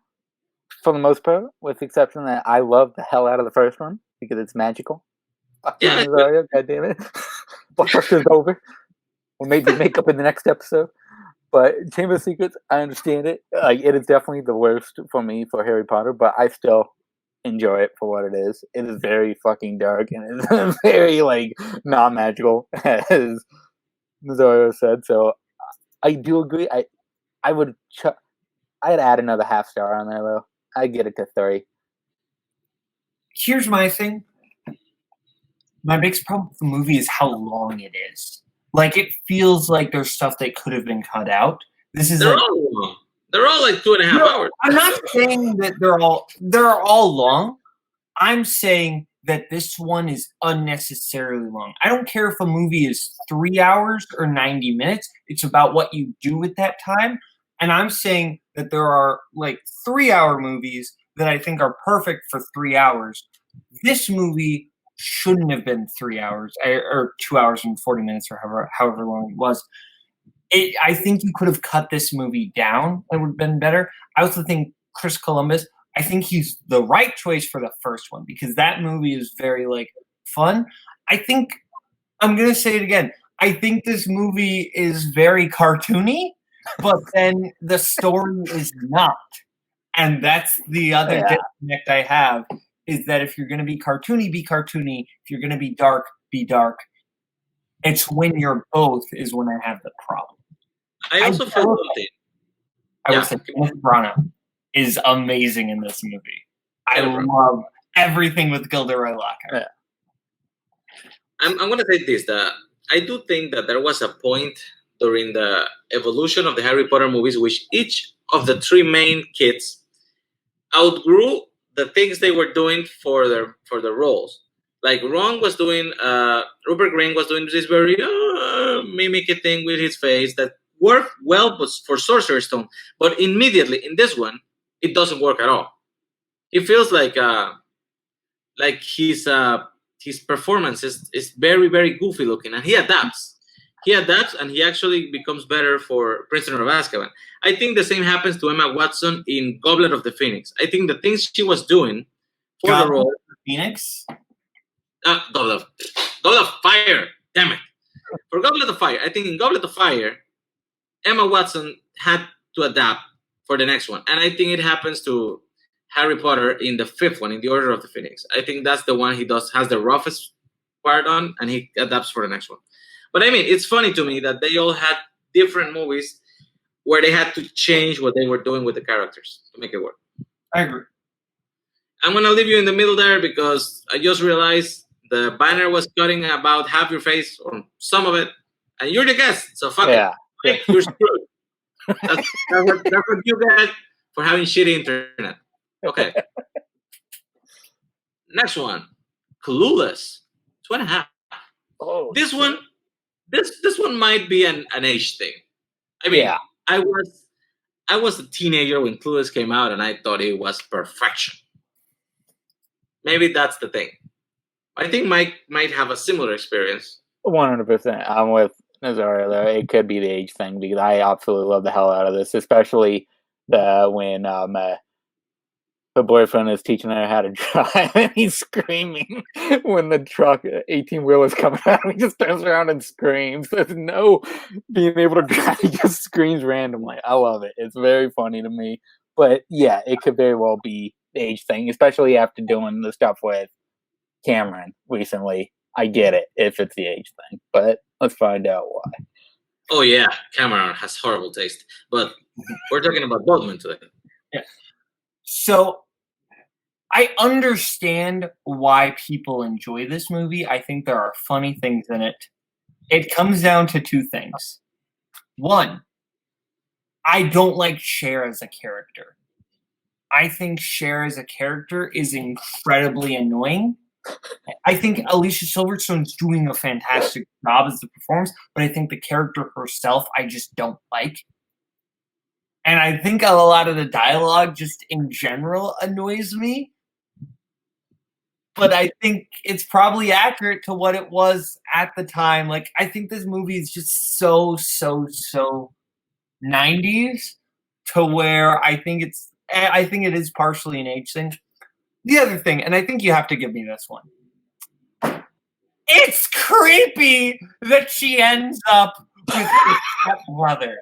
for the most part, with the exception that I love the hell out of the first one because it's magical. Fuck you, Yeah, Nazario, goddammit. Blockbuster's over. We'll maybe make up in the next episode. But Chamber of Secrets, I understand it. Like, it is definitely the worst for me for Harry Potter, but I still enjoy it for what it is. It is very fucking dark and it's very like not magical, as Nazario said. So I do agree. I would I'd add another half star on there though. I'd get it to 3. Here's my thing. My biggest problem with the movie is how long it is. Like, it feels like there's stuff that could have been cut out. This is they're like, all long. They're all like 2.5 hours. I'm not saying that they're all long. I'm saying that this one is unnecessarily long. I don't care if a movie is 3 hours or 90 minutes. It's about what you do with that time. And I'm saying that there are like 3-hour movies that I think are perfect for 3 hours. This movie shouldn't have been 3 hours or 2 hours and 40 minutes or however long it was. I think you could have cut this movie down. It would have been better. I also think Chris Columbus, I think he's the right choice for the first one because that movie is very like fun. I think I'm going to say it again. I think this movie is very cartoony, but then the story is not. And that's the other disconnect I have is that if you're going to be cartoony, be cartoony. If you're going to be dark, be dark. It's when you're both is when I have the problem. I also feel guilty. I would say Kenneth Branagh is amazing in this movie. I love everything with Gilderoy Lockhart. Yeah. I'm going to say this, that I do think that there was a point during the evolution of the Harry Potter movies which each of the 3 main kids outgrew the things they were doing for their roles. Like Ron was doing, Rupert Grint was doing this very mimicky thing with his face that worked well for Sorcerer's Stone, but immediately in this one, it doesn't work at all. It feels like his performance is very, very goofy looking, and he adapts. He adapts, and he actually becomes better for Prisoner of Azkaban. I think the same happens to Emma Watson in Goblet of the Phoenix. I think the things she was doing for the role. Phoenix? Goblet of Fire. Damn it. For Goblet of Fire, I think in Goblet of Fire, Emma Watson had to adapt for the next one. And I think it happens to Harry Potter in the 5th one, in the Order of the Phoenix. I think that's the one he has the roughest part on, and he adapts for the next one. But I mean, it's funny to me that they all had different movies where they had to change what they were doing with the characters to make it work. I agree. I'm going to leave you in the middle there because I just realized the banner was cutting about half your face or some of it, and you're the guest, so fuck it. Like, you're screwed. That's what you get for having shitty internet. Okay. Next one, Clueless, 2.5. Oh, this one might be an age thing. I mean, I was a teenager when Clueless came out, and I thought it was perfection. Maybe that's the thing. I think Mike might have a similar experience. 100%. I'm with Nazario there. It could be the age thing because I absolutely love the hell out of this, especially when the boyfriend is teaching her how to drive and he's screaming when the truck 18-wheeler is coming out. He just turns around and screams. There's no being able to drive. He just screams randomly. I love it. It's very funny to me. But yeah, it could very well be the age thing, especially after doing the stuff with Cameron recently. I get it if it's the age thing, but let's find out why. Oh yeah, Cameron has horrible taste, but we're talking about Boldman today. Yeah. So I understand why people enjoy this movie. I think there are funny things in it. It comes down to 2 things. One, I don't like Cher as a character. I think Cher as a character is incredibly annoying. I think Alicia Silverstone's doing a fantastic job as the performance, but I think the character herself, I just don't like. And I think a lot of the dialogue just in general annoys me. but I think it's probably accurate to what it was at the time. Like, I think this movie is just so 90s to where I think it is partially an age thing. The other thing, and I think you have to give me this one. It's creepy that she ends up with her stepbrother.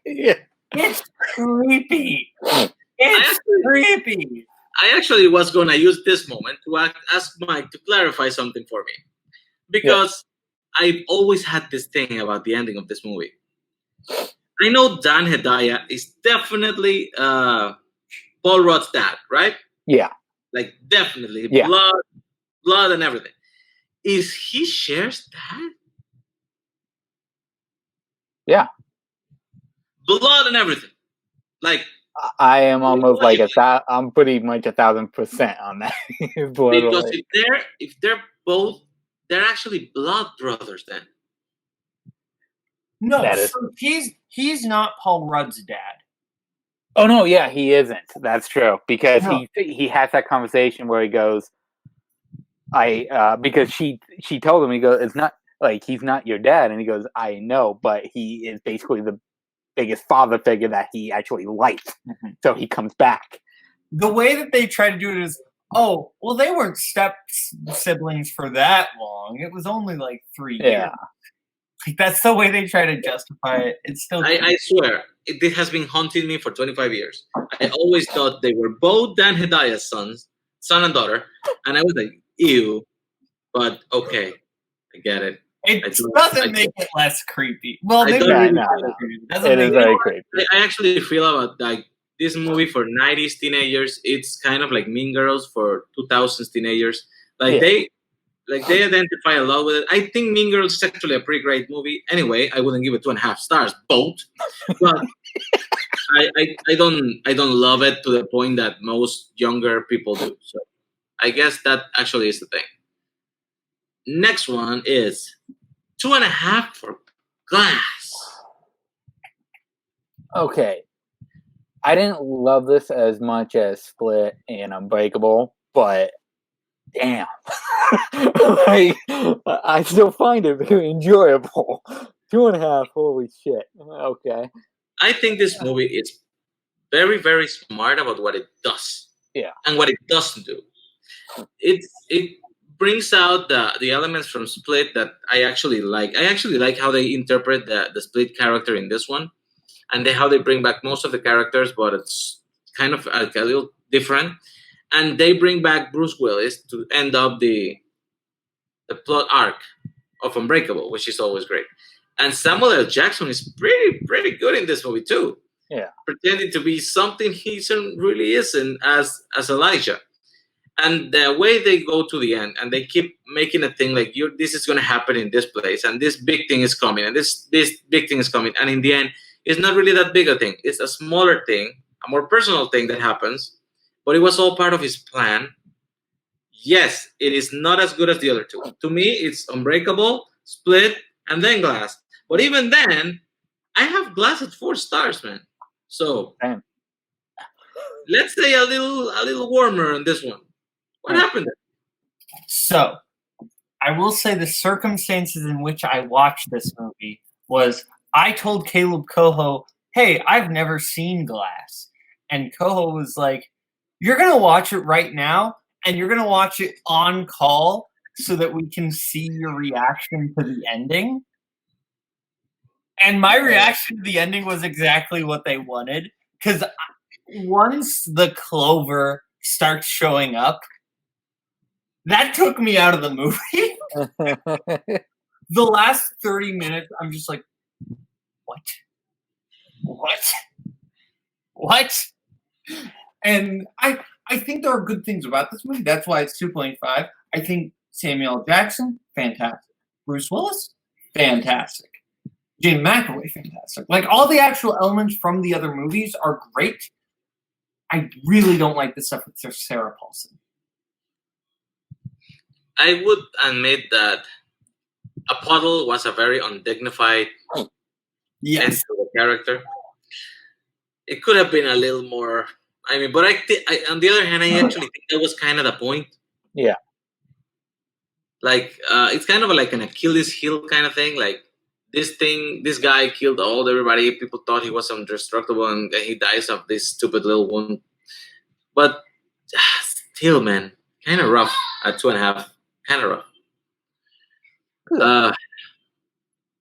Yeah. It's creepy. It's creepy. I actually was going to use this moment to ask Mike to clarify something for me. Because I've always had this thing about the ending of this movie. I know Dan Hedaya is definitely Paul Rudd's dad, right? Yeah. Like, definitely. Yeah. Blood and everything. Is he Cher's dad? Yeah. Blood and everything. Like, I am almost like I'm pretty much 1,000% on that. Because if they're both, they're actually blood brothers then. No, so he's not Paul Rudd's dad. Oh no, yeah, he isn't. That's true because he has that conversation where he goes, because she told him, he goes, it's not like he's not your dad, and he goes, I know, but he is basically the biggest father figure that he actually liked. Mm-hmm. So he comes back. The way that they try to do it is, oh, well, they weren't step siblings for that long. It was only like 3 years. Yeah. Like, that's the way they try to justify it. It's still. I swear, it has been haunting me for 25 years. I always thought they were both Dan Hedaya's son and daughter, and I was like, ew. But okay, I get it. It doesn't make it less creepy. Well, it is very creepy. I actually feel about like this movie for 90s teenagers. It's kind of like Mean Girls for 2000s teenagers. Like they identify a lot with it. I think Mean Girls is actually a pretty great movie. Anyway, I wouldn't give it 2.5 stars, both. But I don't love it to the point that most younger people do. So I guess that actually is the thing. Next one is 2.5 for Glass. Okay. I didn't love this as much as Split and Unbreakable, but damn. Like, I still find it very enjoyable. 2.5, holy shit. Okay. I think this movie is very, very smart about what it does. Yeah. And what it doesn't do. It brings out the elements from Split that I actually like. I actually like how they interpret the Split character in this one, and how they bring back most of the characters, but it's kind of a little different. And they bring back Bruce Willis to end up the plot arc of Unbreakable, which is always great. And Samuel L. Jackson is pretty good in this movie too. Yeah, pretending to be something he really isn't as Elijah. And the way they go to the end, and they keep making a thing like, this is going to happen in this place, and this big thing is coming, and this big thing is coming. And in the end, it's not really that big a thing. It's a smaller thing, a more personal thing that happens, but it was all part of his plan. Yes, it is not as good as the other two. To me, it's Unbreakable, Split, and then Glass. But even then, I have Glass at 4 stars, man. So let's say a little warmer on this one. What happened? So, I will say the circumstances in which I watched this movie was I told Caleb Coho, hey, I've never seen Glass. And Coho was like, you're going to watch it right now, and you're going to watch it on call so that we can see your reaction to the ending. And my reaction to the ending was exactly what they wanted. Because once the clover starts showing up, that took me out of the movie. The last 30 minutes, I'm just like, what? And I think there are good things about this movie. That's why it's 2.5. I think Samuel L. Jackson, fantastic. Bruce Willis, fantastic. James McAvoy, fantastic. Like, all the actual elements from the other movies are great. I really don't like the stuff with Sarah Paulson. I would admit that a puddle was a very undignified end to the character. It could have been a little more. I mean, but I on the other hand, I actually think that was kind of the point. Yeah. Like it's kind of like an Achilles heel kind of thing. Like this guy killed all everybody. People thought he was indestructible, and he dies of this stupid little wound. But still, man, kind of rough at 2.5. Kind of rough.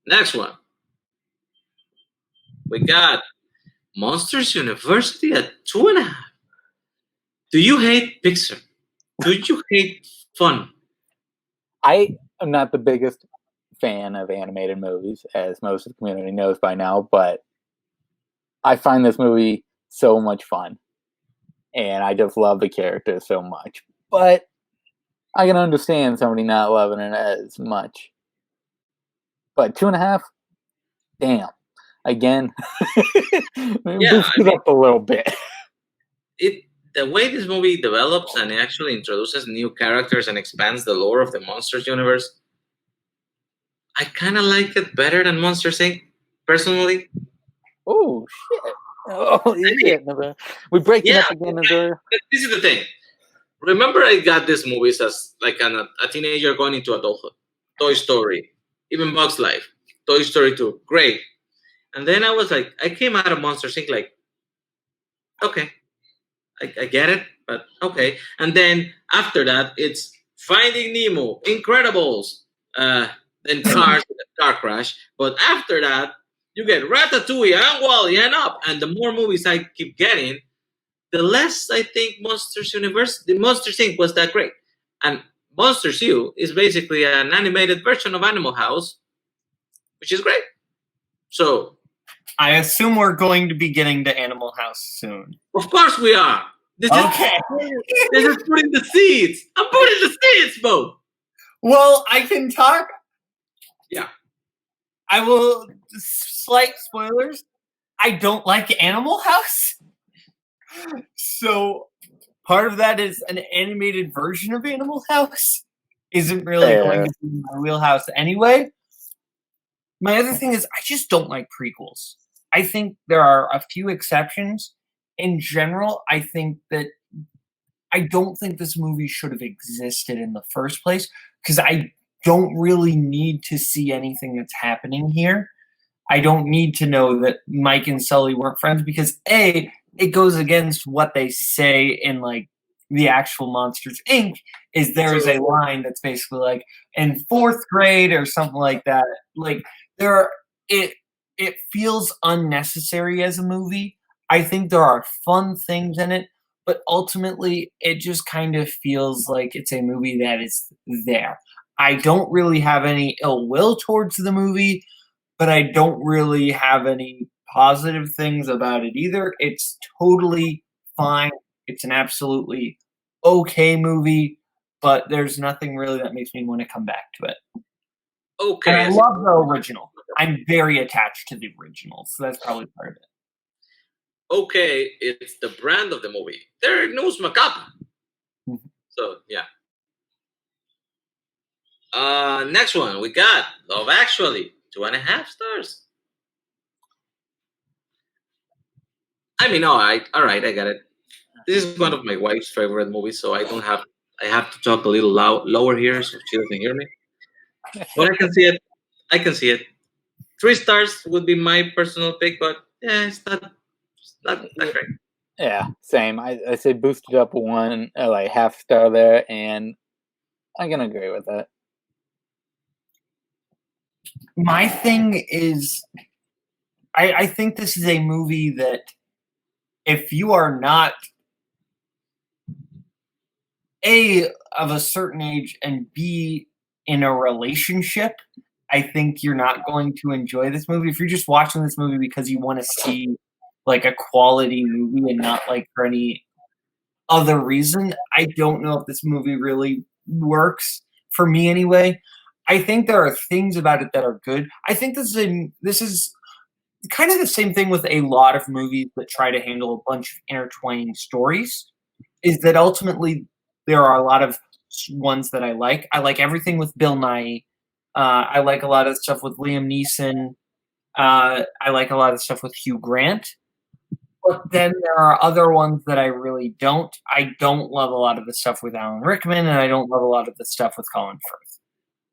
Next one, we got Monsters University at 2.5. Do you hate Pixar? Do you hate fun? I am not the biggest fan of animated movies, as most of the community knows by now, but I find this movie so much fun. And I just love the characters so much. But I can understand somebody not loving it as much. But 2.5? Damn. Again, boost it up a little bit. The way this movie develops and it actually introduces new characters and expands the lore of the Monsters universe, I kind of like it better than Monsters Inc. personally. Oh shit! Oh, we're breaking up again, Azura. This is the thing. Remember, I got these movies as like a teenager going into adulthood. Toy Story, even Bugs Life, Toy Story 2, great. And then I was like, I came out of Monsters Inc. like, okay, I get it, but okay. And then after that, it's Finding Nemo, Incredibles, then Cars, Car Crash. But after that, you get Ratatouille and Wall-E and Up. And the more movies I keep getting, the less I think Monsters Inc. was that great. And Monsters U is basically an animated version of Animal House, which is great. So I assume we're going to be getting to Animal House soon. Of course we are. This is putting the seeds. I'm putting the seeds, Bo. Well, I can talk. Yeah. I will. Slight spoilers. I don't like Animal House. So part of that is an animated version of Animal House isn't really going to be my wheelhouse anyway. My other thing is I just don't like prequels. I think there are a few exceptions. In general, I think that I don't think this movie should have existed in the first place because I don't really need to see anything that's happening here. I don't need to know that Mike and Sully weren't friends because A, it goes against what they say in like the actual Monsters Inc. is there is a line that's basically like in 4th grade or something like that. Like it feels unnecessary as a movie. I think there are fun things in it, but ultimately it just kind of feels like it's a movie that is there. I don't really have any ill will towards the movie, but I don't really have any positive things about it either. It's totally fine. It's an absolutely okay movie, but there's nothing really that makes me want to come back to it. Okay. And I love the original. I'm very attached to the original, so that's probably part of it. Okay, it's the brand of the movie. There knows Macapa. So, yeah. Next one, we got Love Actually, 2.5 stars. I mean, all right, I got it. This is one of my wife's favorite movies, so I have to talk a little lower here so she doesn't hear me. But I can see it. 3 stars would be my personal pick, but yeah, it's not that great. Yeah, same. I say boosted up 1, like half star there, and I can agree with that. My thing is, I think this is a movie that if you are not A, of a certain age, and B, in a relationship, I think you're not going to enjoy this movie. If you're just watching this movie because you want to see like a quality movie and not like for any other reason, I don't know if this movie really works for me anyway. I think there are things about it that are good. I think this is kind of the same thing with a lot of movies that try to handle a bunch of intertwining stories, is that ultimately there are a lot of ones that I like. I like everything with Bill Nighy. I like a lot of stuff with Liam Neeson. I like a lot of stuff with Hugh Grant. But then there are other ones that I really don't. I don't love a lot of the stuff with Alan Rickman, and I don't love a lot of the stuff with Colin Firth.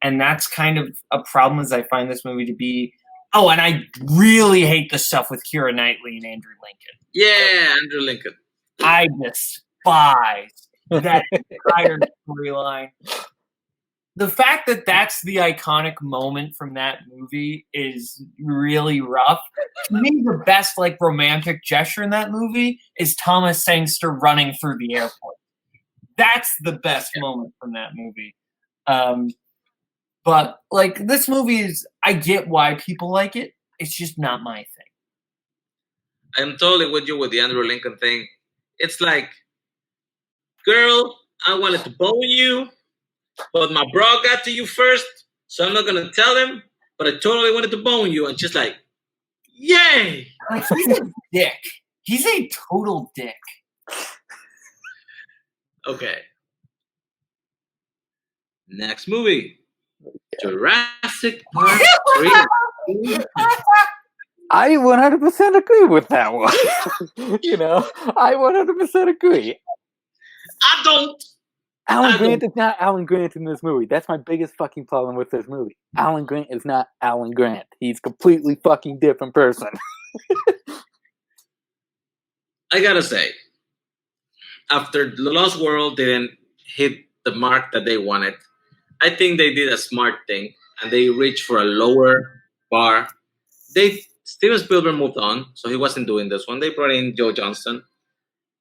And that's kind of a problem as I find this movie to be. Oh, and I really hate the stuff with Keira Knightley and Andrew Lincoln. Yeah, Andrew Lincoln. I despise that entire storyline. The fact that that's the iconic moment from that movie is really rough. To me, the best like romantic gesture in that movie is Thomas Sangster running through the airport. That's the best moment from that movie. But like this movie is, I get why people like it. It's just not my thing. I'm totally with you with the Andrew Lincoln thing. It's like, girl, I wanted to bone you, but my bro got to you first, so I'm not gonna tell him. But I totally wanted to bone you, and just like, yay! Like he's a dick. He's a total dick. Okay. Next movie, Jurassic Park 3. I 100% agree with that one. I 100% agree. I don't. Alan Grant is not Alan Grant in this movie. That's my biggest fucking problem with this movie. Alan Grant is not Alan Grant. He's a completely fucking different person. I gotta say, after The Lost World didn't hit the mark that they wanted, I think they did a smart thing and they reached for a lower bar. Steven Spielberg moved on, so he wasn't doing this one. They brought in Joe Johnston,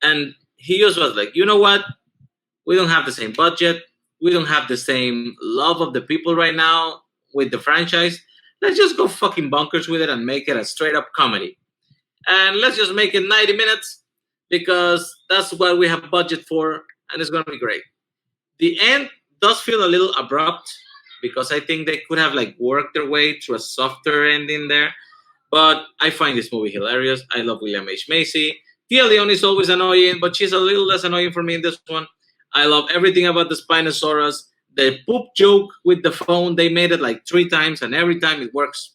and he just was like, you know what? We don't have the same budget. We don't have the same love of the people right now with the franchise. Let's just go fucking bonkers with it and make it a straight up comedy. And let's just make it 90 minutes because that's what we have budget for, and it's going to be great. The end does feel a little abrupt because I think they could have like worked their way to a softer ending there. But I find this movie hilarious. I love William H. Macy. Tia Leone is always annoying, but she's a little less annoying for me in this one. I love everything about the Spinosaurus. The poop joke with the phone, they made it like 3 times, and every time it works.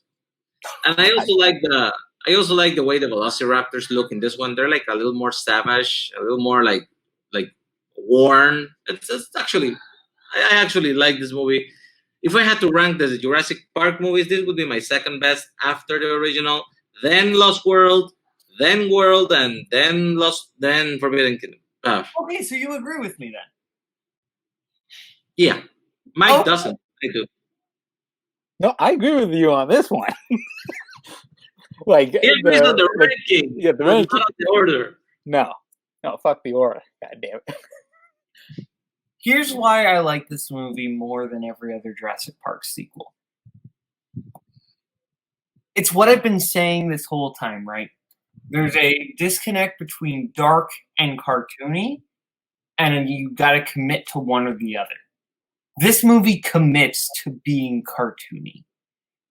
And I also like the way the Velociraptors look in this one. They're like a little more savage, a little more like worn. It's actually, I actually like this movie. If I had to rank the Jurassic Park movies, this would be my second best after the original. Then Lost World, then World, and then Forbidden Kingdom. Okay, so you agree with me then? Yeah, Mike doesn't. I do. No, I agree with you on this one. Like he agrees on the ranking. Yeah, the ranking. Not on the order. No, fuck the order. God damn it. Here's why I like this movie more than every other Jurassic Park sequel. It's what I've been saying this whole time, right? There's a disconnect between dark and cartoony, and you got to commit to one or the other. This movie commits to being cartoony,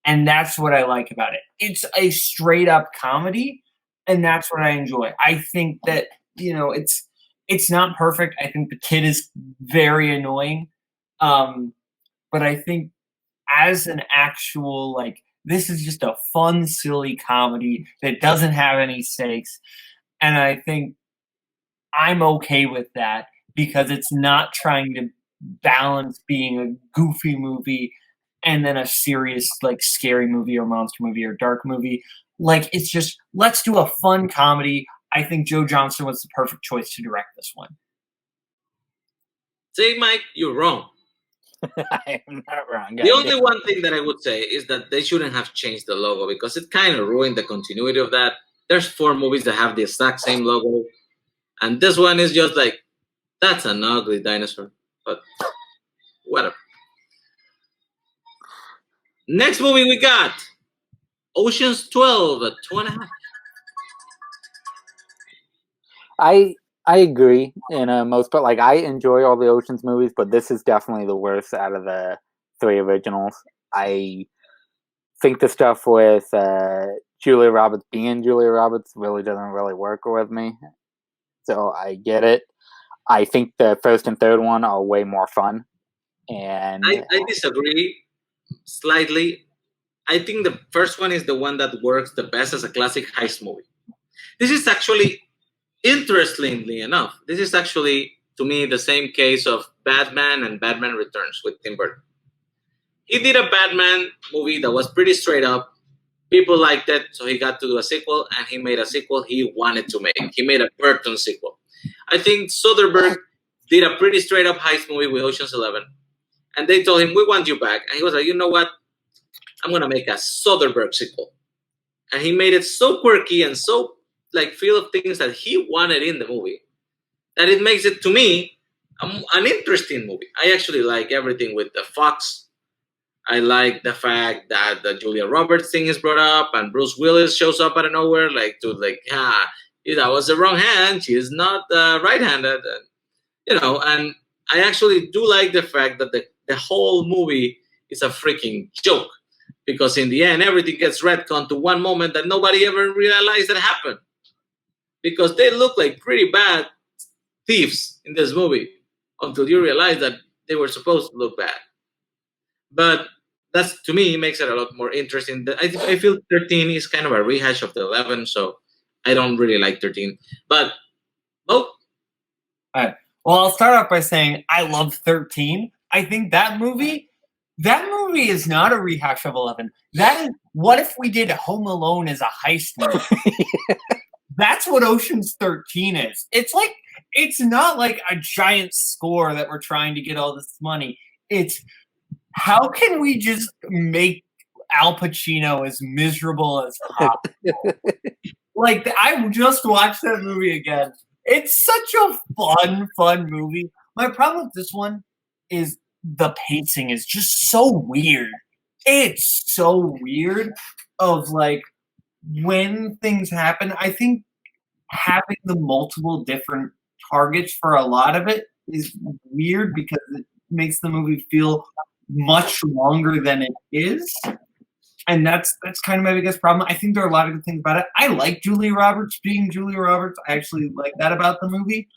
and that's what I like about it. It's a straight-up comedy, and that's what I enjoy. I think that, it's not perfect. I think the kid is very annoying, but I think as an actual, this is just a fun, silly comedy that doesn't have any stakes. And I think I'm okay with that because it's not trying to balance being a goofy movie and then a serious, scary movie or monster movie or dark movie. It's just, let's do a fun comedy. I think Joe Johnston was the perfect choice to direct this one. See, Mike, you're wrong. I am not wrong. The only one thing that I would say is that they shouldn't have changed the logo because it kind of ruined the continuity of that. There's 4 movies that have the exact same logo, and this one is just that's an ugly dinosaur, but whatever. Next movie we got Ocean's 12, 2.5. I agree in most part. I enjoy all the Ocean's movies, but this is definitely the worst out of the 3 originals. I think the stuff with Julia Roberts being Julia Roberts really doesn't really work with me. So I get it. I think the first and third one are way more fun. And I disagree slightly. I think the first one is the one that works the best as a classic heist movie. This is actually, interestingly enough, this is actually, to me, the same case of Batman and Batman Returns with Tim Burton. he did a Batman movie that was pretty straight up. People liked it, so he got to do a sequel, and he made a sequel he wanted to make. He made a Burton sequel. I think Soderbergh did a pretty straight up heist movie with Ocean's 11, and they told him, "We want you back," and he was like, "You know what? I'm gonna make a Soderbergh sequel," and he made it so quirky and so like full of things that he wanted in the movie that it makes it to me an interesting movie. I actually like everything with the Fox. I like the fact that the Julia Roberts thing is brought up and Bruce Willis shows up out of nowhere, like that was the wrong hand. She is not right-handed, and I actually do like the fact that the whole movie is a freaking joke, because in the end everything gets retconned to one moment that nobody ever realized that happened, because they look like pretty bad thieves in this movie until you realize that they were supposed to look bad. But that's, to me, makes it a lot more interesting. I feel 13 is kind of a rehash of the 11, so I don't really like 13. But, All right. Well, I'll start off by saying I love 13. I think that movie is not a rehash of 11. That is, what if we did Home Alone as a heist movie? That's what Ocean's 13 is. It's not like a giant score that we're trying to get all this money. It's, how can we just make Al Pacino as miserable as possible? Like, I just watched that movie again. It's such a fun movie. My problem with this one is the pacing is just so weird. It's so weird of like when things happen. I think having the multiple different targets for a lot of it is weird because it makes the movie feel much longer than it is, and that's kind of my biggest problem. I think there are a lot of good things about it. I like Julia Roberts being Julia Roberts. I actually like that about the movie,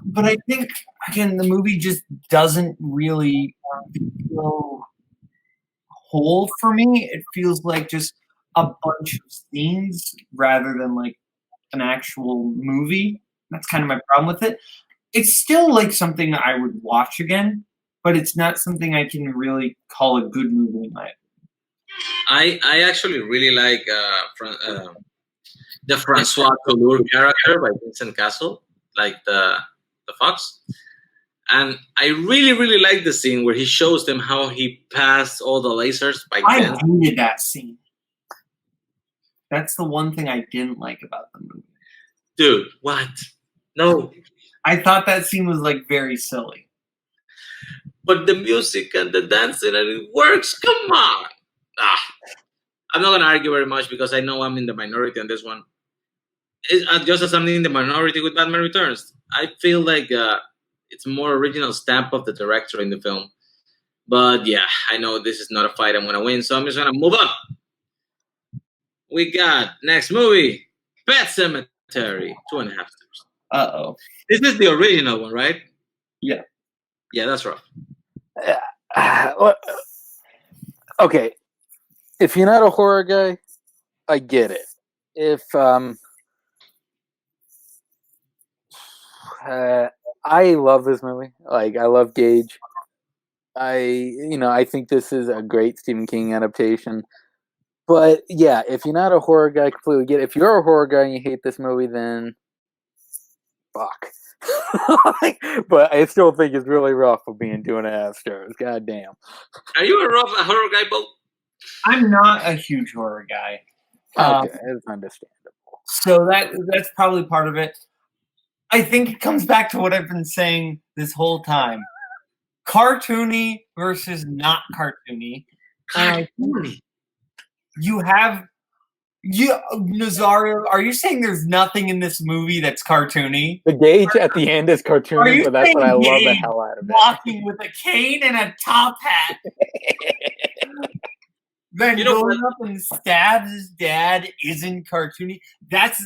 but I think again the movie just doesn't really feel whole for me. It feels like just a bunch of scenes rather than like an actual movie. That's kind of my problem with it. It's still like something I would watch again, but it's not something I can really call a good movie in my opinion. I actually really like the Francois Toulour character by Vincent Cassel, like the fox. And I really like the scene where he shows them how he passed all the lasers by I chance. hated that scene. That's the one thing I didn't like about the movie. Dude, what? No. I thought that scene was like very silly. But the music and the dancing and it works. Come on. I'm not gonna argue very much because I know I'm in the minority on this one. Just as I'm in the minority with Batman Returns, I feel like it's a more original stamp of the director in the film. But yeah, I know this is not a fight I'm gonna win, so I'm just gonna move on. We got next movie, Pet Cemetery, 2.5 stars. Uh-oh. This is the original one, right? Yeah. Yeah, that's rough. Okay, if you're not a horror guy, I get it. If I love this movie. Like, I love Gage. I think this is a great Stephen King adaptation. But yeah, if you're not a horror guy, I completely get it. If you're a horror guy and you hate this movie, then fuck. But I still think it's really rough for being 2.5 stars. God damn. Are you a horror guy, Bo? I'm not a huge horror guy. Okay, it's understandable. So that's probably part of it. I think it comes back to what I've been saying this whole time. Cartoony versus not cartoony. Cartoony. Nazario, are you saying there's nothing in this movie that's cartoony? The Gage at the end is cartoony, but that's what I love the hell out of it. Walking with a cane and a top hat. Then going up and stabs his dad isn't cartoony. That's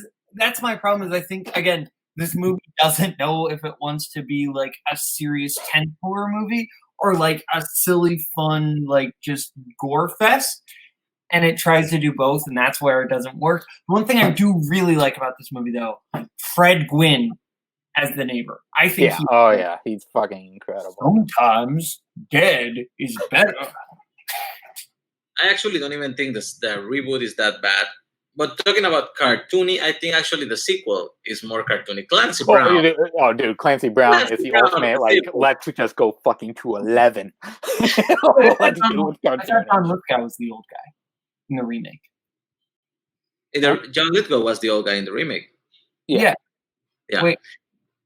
my problem. Is I think again this movie doesn't know if it wants to be like a serious tent horror movie or like a silly, fun, like just gore fest. And it tries to do both, and that's where it doesn't work. One thing I do really like about this movie, though, Fred Gwynn as the neighbor. I think he's fucking incredible. Sometimes dead is better. I actually don't even think the reboot is that bad. But talking about cartoony, I think actually the sequel is more cartoony. Clancy Brown. Dude, Clancy Brown is the ultimate. the Like, sequel. let's just go fucking to 11. Let's do it I thought cartoon. John Lithgow was the old guy in the remake. John Lithgow was the old guy in the remake. Yeah. Wait.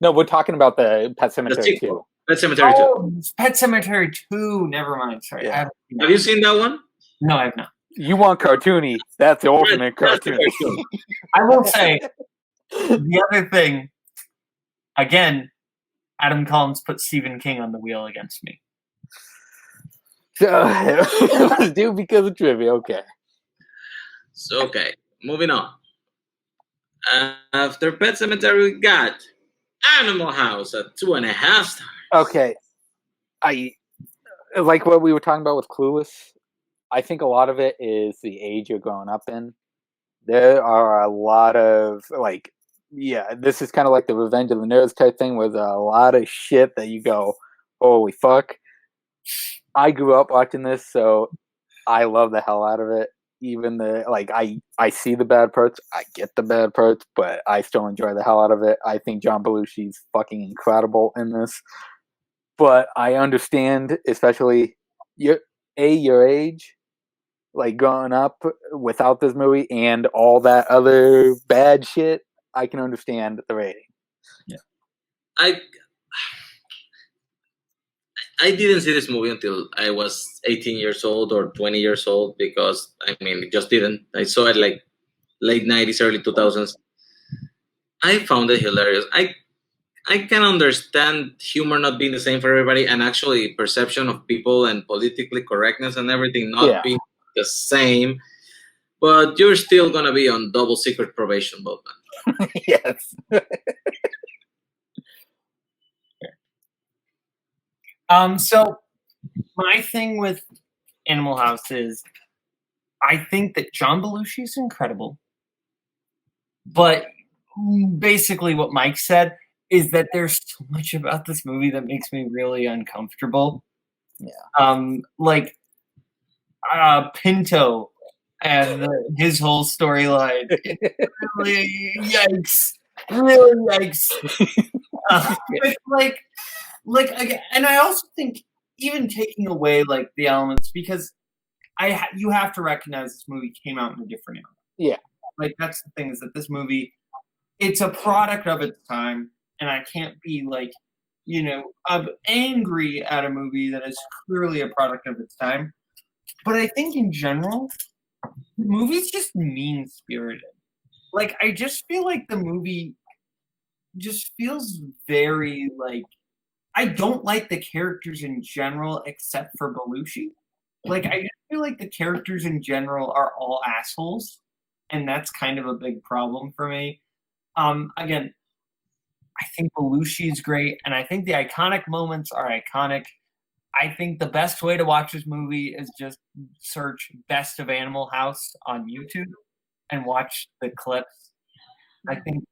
No, we're talking about the Pet Cemetery 2. Pet Cemetery 2. Oh, Pet Cemetery 2. Never mind. Sorry. Yeah. Have you seen that one? No, I have not. You want cartoony? That's the ultimate cartoon. I will say the other thing. Again, Adam Collins put Stephen King on the wheel against me. Let's do because of trivia. Okay. So, okay, moving on. After Pet Cemetery, we got Animal House at 2.5 stars. Okay. I like what we were talking about with Clueless. I think a lot of it is the age you're growing up in. There are a lot of, like, yeah, this is kind of like the Revenge of the Nerds type thing with a lot of shit that you go, holy fuck. I grew up watching this, so I love the hell out of it. Even I see the bad parts, I get the bad parts, but I still enjoy the hell out of it. I think John Belushi's fucking incredible in this. But I understand, especially your age, like growing up without this movie and all that other bad shit, I can understand the rating. Yeah. I didn't see this movie until I was 18 years old or 20 years old because, I mean, it just didn't. I saw it like late 90s, early 2000s. I found it hilarious. I can understand humor not being the same for everybody and actually perception of people and politically correctness and everything not being the same, but you're still going to be on double secret probation, Boatman. Yes. So my thing with Animal House is I think that John Belushi is incredible. But basically what Mike said is that there's so much about this movie that makes me really uncomfortable. Yeah. Like Pinto and his whole storyline. Really yikes. Really yikes. And I also think even taking away like the elements, because you have to recognize this movie came out in a different era. Yeah. Like that's the thing, is that this movie, it's a product of its time, and I can't be like, I'm angry at a movie that is clearly a product of its time. But I think in general, the movie's just mean-spirited. Like, I just feel like the movie just feels very like, I don't like the characters in general except for Belushi. Like, I just feel like the characters in general are all assholes, and that's kind of a big problem for me. Again, I think Belushi is great, and I think the iconic moments are iconic. I think the best way to watch this movie is just search Best of Animal House on YouTube and watch the clips. I think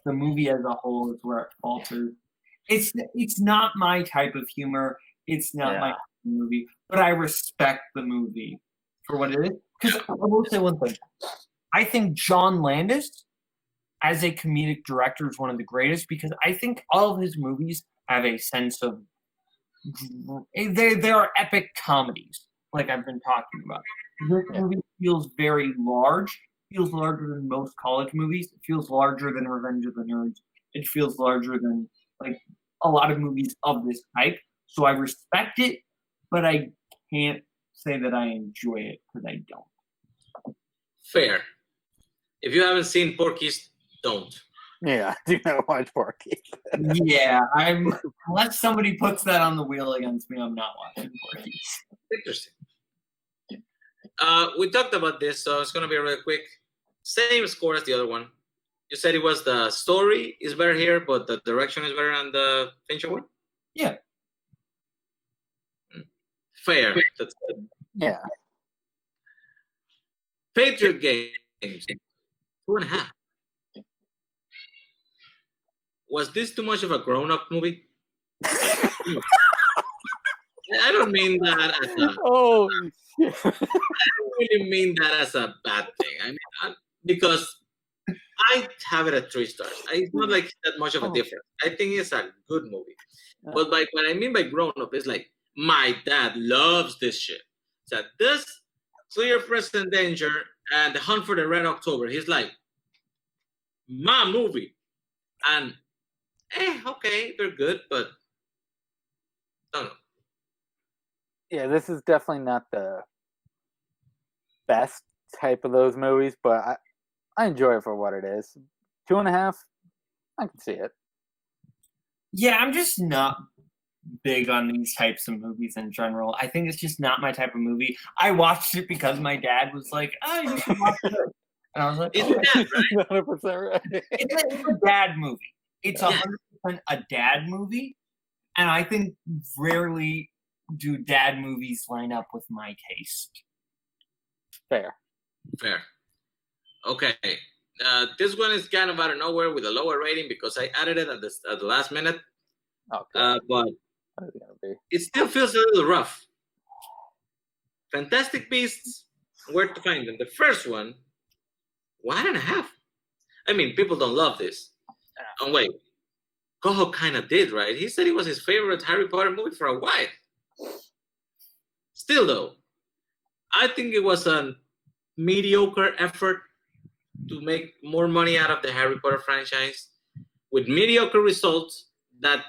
the movie as a whole is where it falters. It's not my type of humor. It's not my movie, but I respect the movie for what it is. Because I will say one thing. I think John Landis, as a comedic director, is one of the greatest, because I think all of his movies have a sense of they are epic comedies, like I've been talking about. This movie feels very large. Feels larger than most college movies. It feels larger than Revenge of the Nerds. It feels larger than like a lot of movies of this type. So I respect it, but I can't say that I enjoy it because I don't. Fair. If you haven't seen Porky's, don't. Yeah, do not watch Porky. Yeah, unless somebody puts that on the wheel against me, I'm not watching Porky's. Interesting. We talked about this, so it's going to be real quick. Same score as the other one. You said it was the story is better here, but the direction is better on the Fincher one? Yeah. Fair. That's good. Yeah. Patriot Games. 2.5. Was this too much of a grown-up movie? I don't mean that as a. Holy shit! I don't really mean that as a bad thing. I mean, because I have it at 3 stars. It's not like that much of a difference. I think it's a good movie. But by what I mean by grown up is like my dad loves this shit. So this Clear Present Danger and The Hunt for the Red October. He's like my movie, and okay, they're good, but I don't know. Yeah, this is definitely not the best type of those movies, but I enjoy it for what it is. 2.5, I can see it. Yeah, I'm just not big on these types of movies in general. I think it's just not my type of movie. I watched it because my dad was like, "Oh, you should watch it," and I was like, It's dad, right? 100% right. It's a dad movie. It's 100% a dad movie, and I think rarely do dad movies line up with my taste. Fair. Okay. This one is kind of out of nowhere with a lower rating because I added it at the last minute. Okay. But it still feels a little rough. Fantastic Beasts, where to find them? The first one, 1.5. I mean, people don't love this. Oh, wait. Koho kind of did, right? He said it was his favorite Harry Potter movie for a while. Still, though, I think it was a mediocre effort to make more money out of the Harry Potter franchise with mediocre results that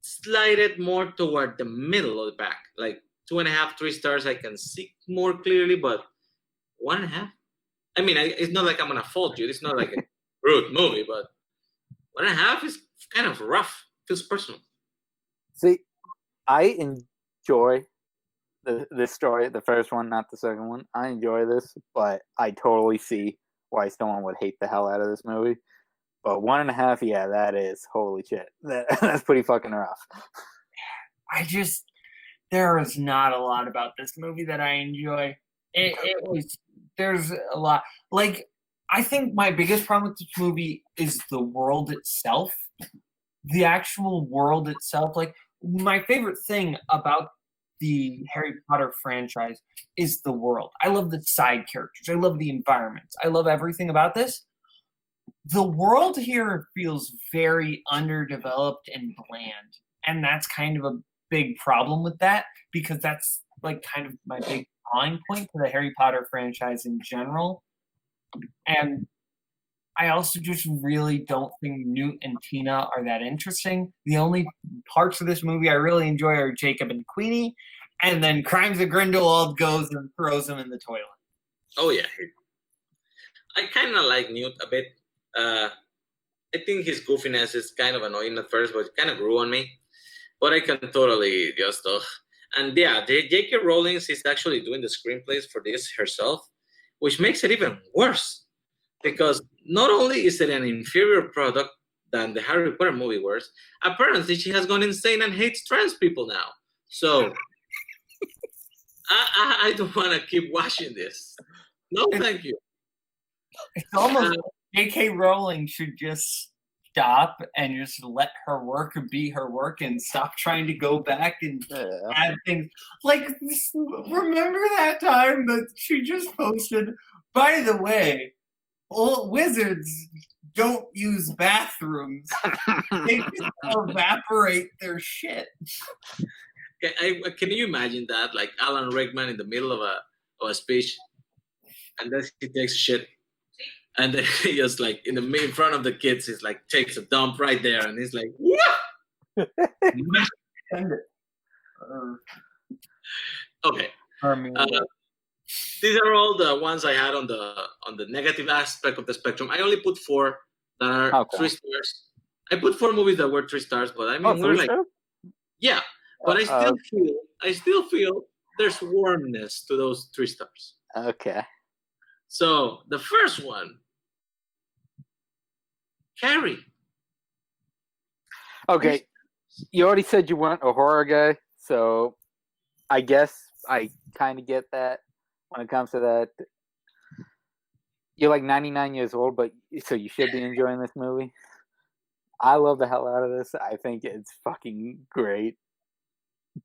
slided more toward the middle of the pack. Like 2.5, 3 stars, I can see more clearly, but 1.5. I mean, it's not like I'm gonna fault you. It's not like a rude movie, but 1.5 is kind of rough. Feels personal. See, I enjoy this story, the first one, not the second one. I enjoy this, but I totally see why someone would hate the hell out of this movie. But 1.5, yeah, that is holy shit. That's pretty fucking rough. There is not a lot about this movie that I enjoy. There's a lot. Like, I think my biggest problem with this movie is the world itself. The actual world itself. Like, my favorite thing about the Harry Potter franchise is the world. I love the side characters. I love the environments. I love everything about this. The world here feels very underdeveloped and bland. And that's kind of a big problem with that because that's like kind of my big drawing point for the Harry Potter franchise in general. And I also just really don't think Newt and Tina are that interesting. The only parts of this movie I really enjoy are Jacob and Queenie, and then Crimes of Grindelwald goes and throws them in the toilet. Oh, yeah. I kind of like Newt a bit. I think his goofiness is kind of annoying at first, but it kind of grew on me. But I can totally just... And yeah, J.K. Rowling is actually doing the screenplays for this herself, which makes it even worse. Because not only is it an inferior product than the Harry Potter movie was, apparently she has gone insane and hates trans people now. So I don't want to keep watching this. No, thank you. It's almost J.K. Rowling should just stop and just let her work be her work and stop trying to go back and add things. Like, remember that time that she just posted, by the way, wizards don't use bathrooms. They just evaporate their shit. Can you imagine that? Like Alan Rickman in the middle of a speech, and then he takes a shit, and then he just like in front of the kids, he's like takes a dump right there, and he's like, "What?" Okay. These are all the ones I had on the negative aspect of the spectrum. I only put 4 that are 3 stars. I put 4 movies that were 3 stars, but I mean we're like, yeah. But I still feel there's warmness to those 3 stars. Okay. So the first one, Carrie. Okay, you already said you weren't a horror guy, so I guess I kind of get that. When it comes to that, you're like 99 years old, but so you should be enjoying this movie. I love the hell out of this. I think it's fucking great,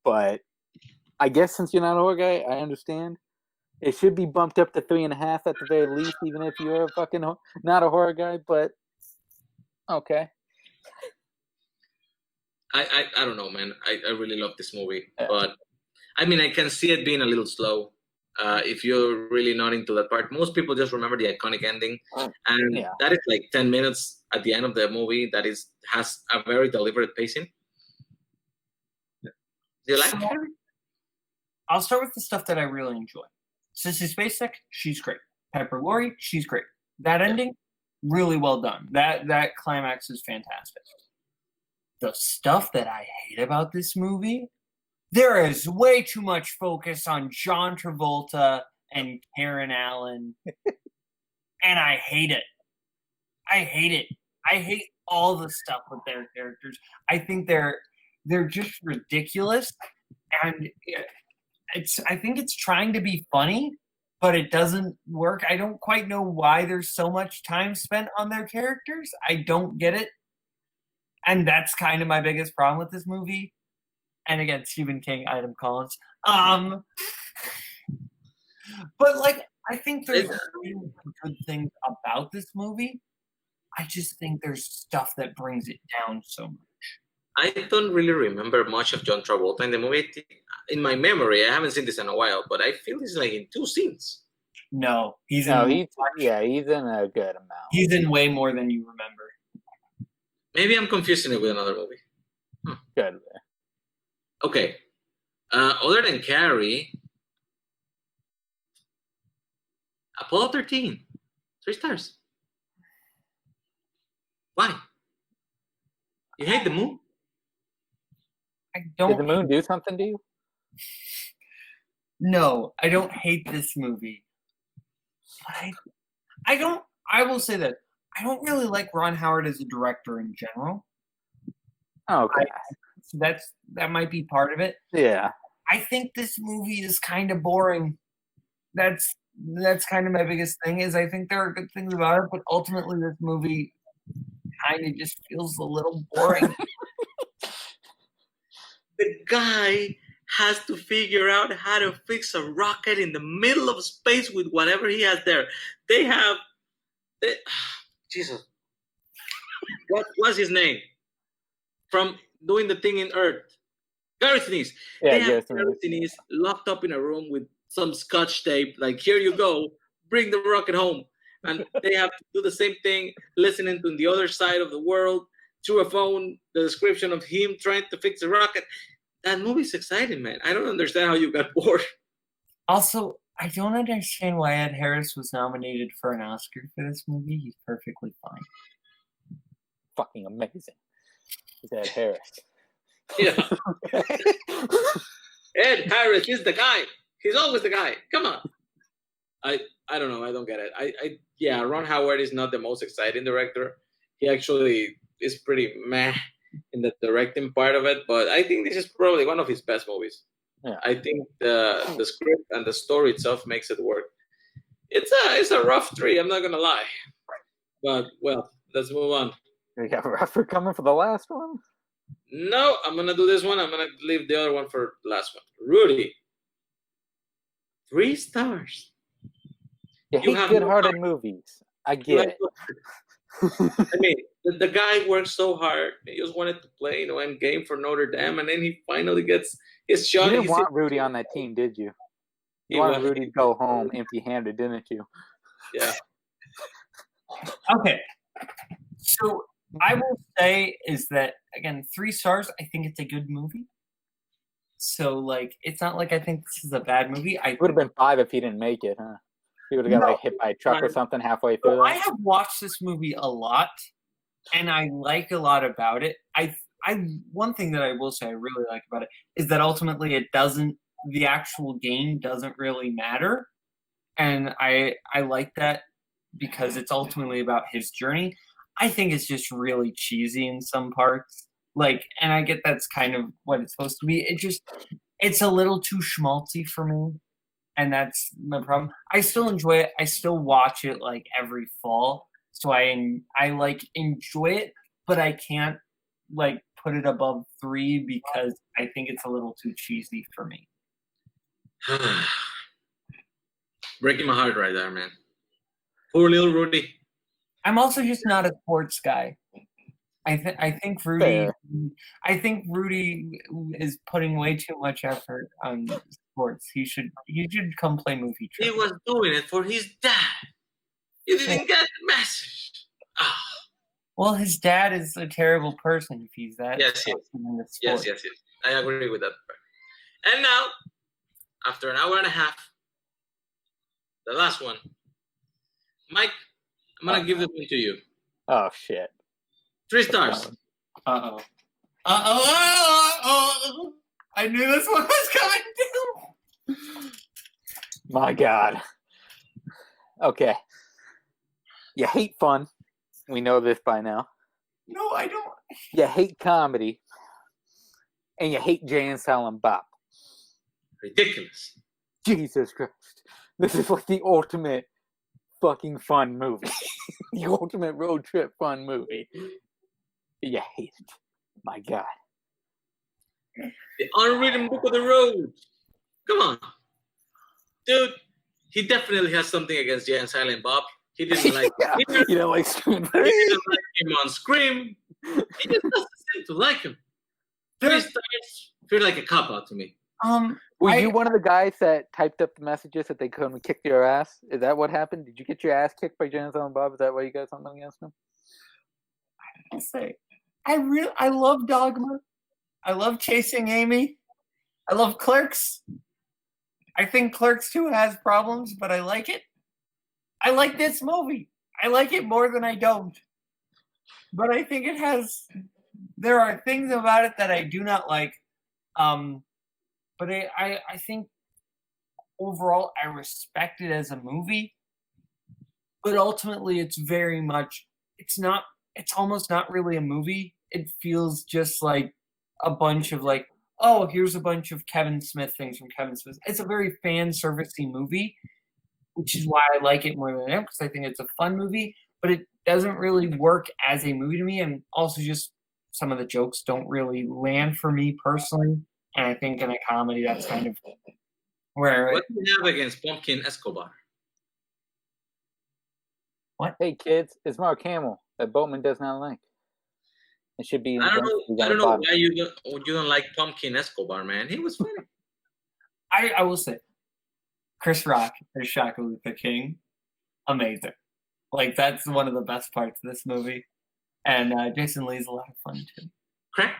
but I guess since you're not a horror guy, I understand. It should be bumped up to 3.5 at the very least, even if you're a fucking not a horror guy. But okay. I don't know, man. I really love this movie, Yeah. but I mean, I can see it being a little slow. If you're really not into that part, most people just remember the iconic ending, and Yeah. that is like 10 minutes at the end of the movie. That has a very deliberate pacing. Do you like it? I'll start with the stuff that I really enjoy. Sissy Spacek, she's great. Pepper Laurie, she's great. That ending, really well done. That climax is fantastic. The stuff that I hate about this movie, there is way too much focus on John Travolta and Karen Allen, and I hate it. I hate it. I hate all the stuff with their characters. I think they're just ridiculous, and I think it's trying to be funny, but it doesn't work. I don't quite know why there's so much time spent on their characters. I don't get it. And that's kind of my biggest problem with this movie. And again, Stephen King, Adam Collins. But like, I think there's good things about this movie. I just think there's stuff that brings it down so much. I don't really remember much of John Travolta in the movie. In my memory, I haven't seen this in a while, but I feel he's like in 2 scenes. No, he's in a good amount. He's in way more than you remember. Maybe I'm confusing it with another movie. Good. Okay. Other than Carrie, Apollo 13, 3 stars. Why? You hate the moon? I don't. Did the moon do something to you? No, I don't hate this movie. I don't. I will say that I don't really like Ron Howard as a director in general. Oh, okay. So that might be part of it. Yeah. I think this movie is kind of boring. That's kind of my biggest thing. Is I think there are good things about it, but ultimately this movie kind of just feels a little boring. The guy has to figure out how to fix a rocket in the middle of space with whatever he has there. Jesus. What's his name? From doing the thing in Earth. Gary Sinise. Yeah, they have Gary Sinise locked up in a room with some scotch tape. Like, here you go. Bring the rocket home. And they have to do the same thing, listening to the other side of the world through a phone, the description of him trying to fix a rocket. That movie's exciting, man. I don't understand how you got bored. Also, I don't understand why Ed Harris was nominated for an Oscar for this movie. He's perfectly fine. Fucking amazing. He's Ed Harris. Yeah. Ed Harris is the guy. He's always the guy. Come on. I don't know. I don't get it. Yeah, Ron Howard is not the most exciting director. He actually is pretty meh in the directing part of it, but I think this is probably one of his best movies. Yeah. I think the script and the story itself makes it work. It's a rough 3, I'm not gonna lie. But well, let's move on. You got rougher coming for the last one? No, I'm gonna do this one. I'm gonna leave the other one for the last one. Rudy. 3 stars. You hate good-hearted movies. I get it. I mean, the guy worked so hard. He just wanted to play, end game for Notre Dame, and then he finally gets his shot. You didn't want Rudy on that team, did you? You wanted Rudy to go home empty-handed, didn't you? Yeah. Okay. So I will say is that, again, 3 stars, I think it's a good movie. So, like, it's not like I think this is a bad movie. It would have been 5 if he didn't make it, huh? He would have got hit by a truck or something halfway through. I have watched this movie a lot, and I like a lot about it. One thing that I will say I really like about it is that ultimately the actual game doesn't really matter. And I like that because it's ultimately about his journey. I think it's just really cheesy in some parts. And I get that's kind of what it's supposed to be. It's a little too schmaltzy for me. And that's my problem. I still enjoy it. I still watch it every fall. So I enjoy it, but I can't put it above 3 because I think it's a little too cheesy for me. Breaking my heart right there, man. Poor little Rudy. I'm also just not a sports guy. I think Rudy. Fair. I think Rudy is putting way too much effort on sports. He should come play movie He trivia. was doing it for his dad. You didn't get the message. Ah. Well, his dad is a terrible person if he's that. Yes. Yes. I agree with that part. And now, after an hour and a half, the last one. Mike, I'm going to give this one to you. Oh, shit. 3 stars. Uh-oh. I knew this one was coming too. My God. Okay. You hate fun. We know this by now. No, I don't. You hate comedy. And you hate Jay and Silent Bob. Ridiculous. Jesus Christ. This is like the ultimate fucking fun movie. The ultimate road trip fun movie. You hate it. My God. The unwritten book of the road. Come on. Dude, he definitely has something against Jay and Silent Bob. He didn't like him. You don't like Scream 3? He didn't like him on Scream. He just doesn't seem to like him. 3 stars feel like a cop-out to me. Were you one of the guys that typed up the messages that they couldn't kick your ass? Is that what happened? Did you get your ass kicked by Jay and Silent Bob? Is that why you got something against them? I say, I love Dogma. I love Chasing Amy. I love Clerks. I think Clerks 2 has problems, but I like it. I like this movie. I like it more than I don't. But I think it has... There are things about it that I do not like. But I think overall I respect it as a movie. But ultimately it's very much... It's almost not really a movie. It feels just like a bunch of like, oh, here's a bunch of Kevin Smith things from Kevin Smith. It's a very fan-servicey movie, which is why I like it more than ever, because I think it's a fun movie, but it doesn't really work as a movie to me, and also just some of the jokes don't really land for me personally, and I think in a comedy that's kind of where... What do you have against Pumpkin Escobar? What? Hey, kids, it's Mark Hamill that Boatman does not like. It should be... I don't know why you don't like Pumpkin Escobar, man. He was funny. I will say, Chris Rock as Shaka Luther King, amazing. Like, that's one of the best parts of this movie. And Jason Lee's a lot of fun, too. Cracker.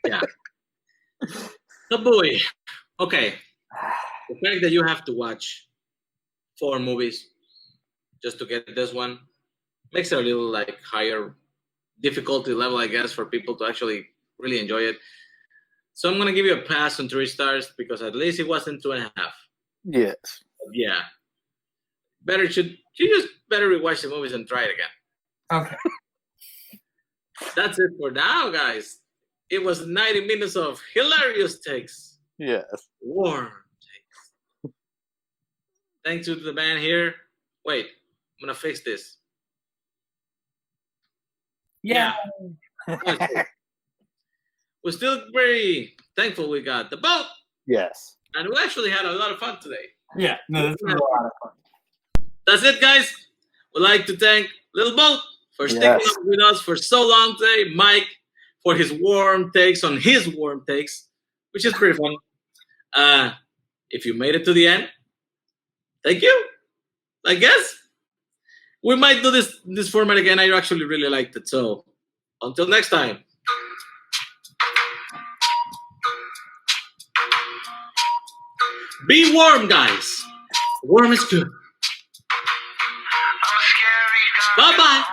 Yeah. So, boy. Okay. The fact that you have to watch 4 movies just to get this one makes it a little, like, higher difficulty level, I guess, for people to actually really enjoy it. So I'm going to give you a pass on 3 stars because at least it wasn't 2.5. Yes. Yeah. You just better rewatch the movies and try it again. Okay. That's it for now, guys. It was 90 minutes of hilarious takes. Yes. Warm takes. Thanks to the band here. Wait, I'm going to fix this. Yeah. We're still very thankful we got the boat. Yes. And we actually had a lot of fun today. Yeah. No, this was a lot of fun. That's it, guys. We'd like to thank Little Boat for sticking up with us for so long today. Mike for his warm takes on his warm takes, which is pretty fun. If you made it to the end, thank you. I guess we might do this format again. I actually really liked it. So until next time. Be warm, guys. Warm is good. Bye-bye.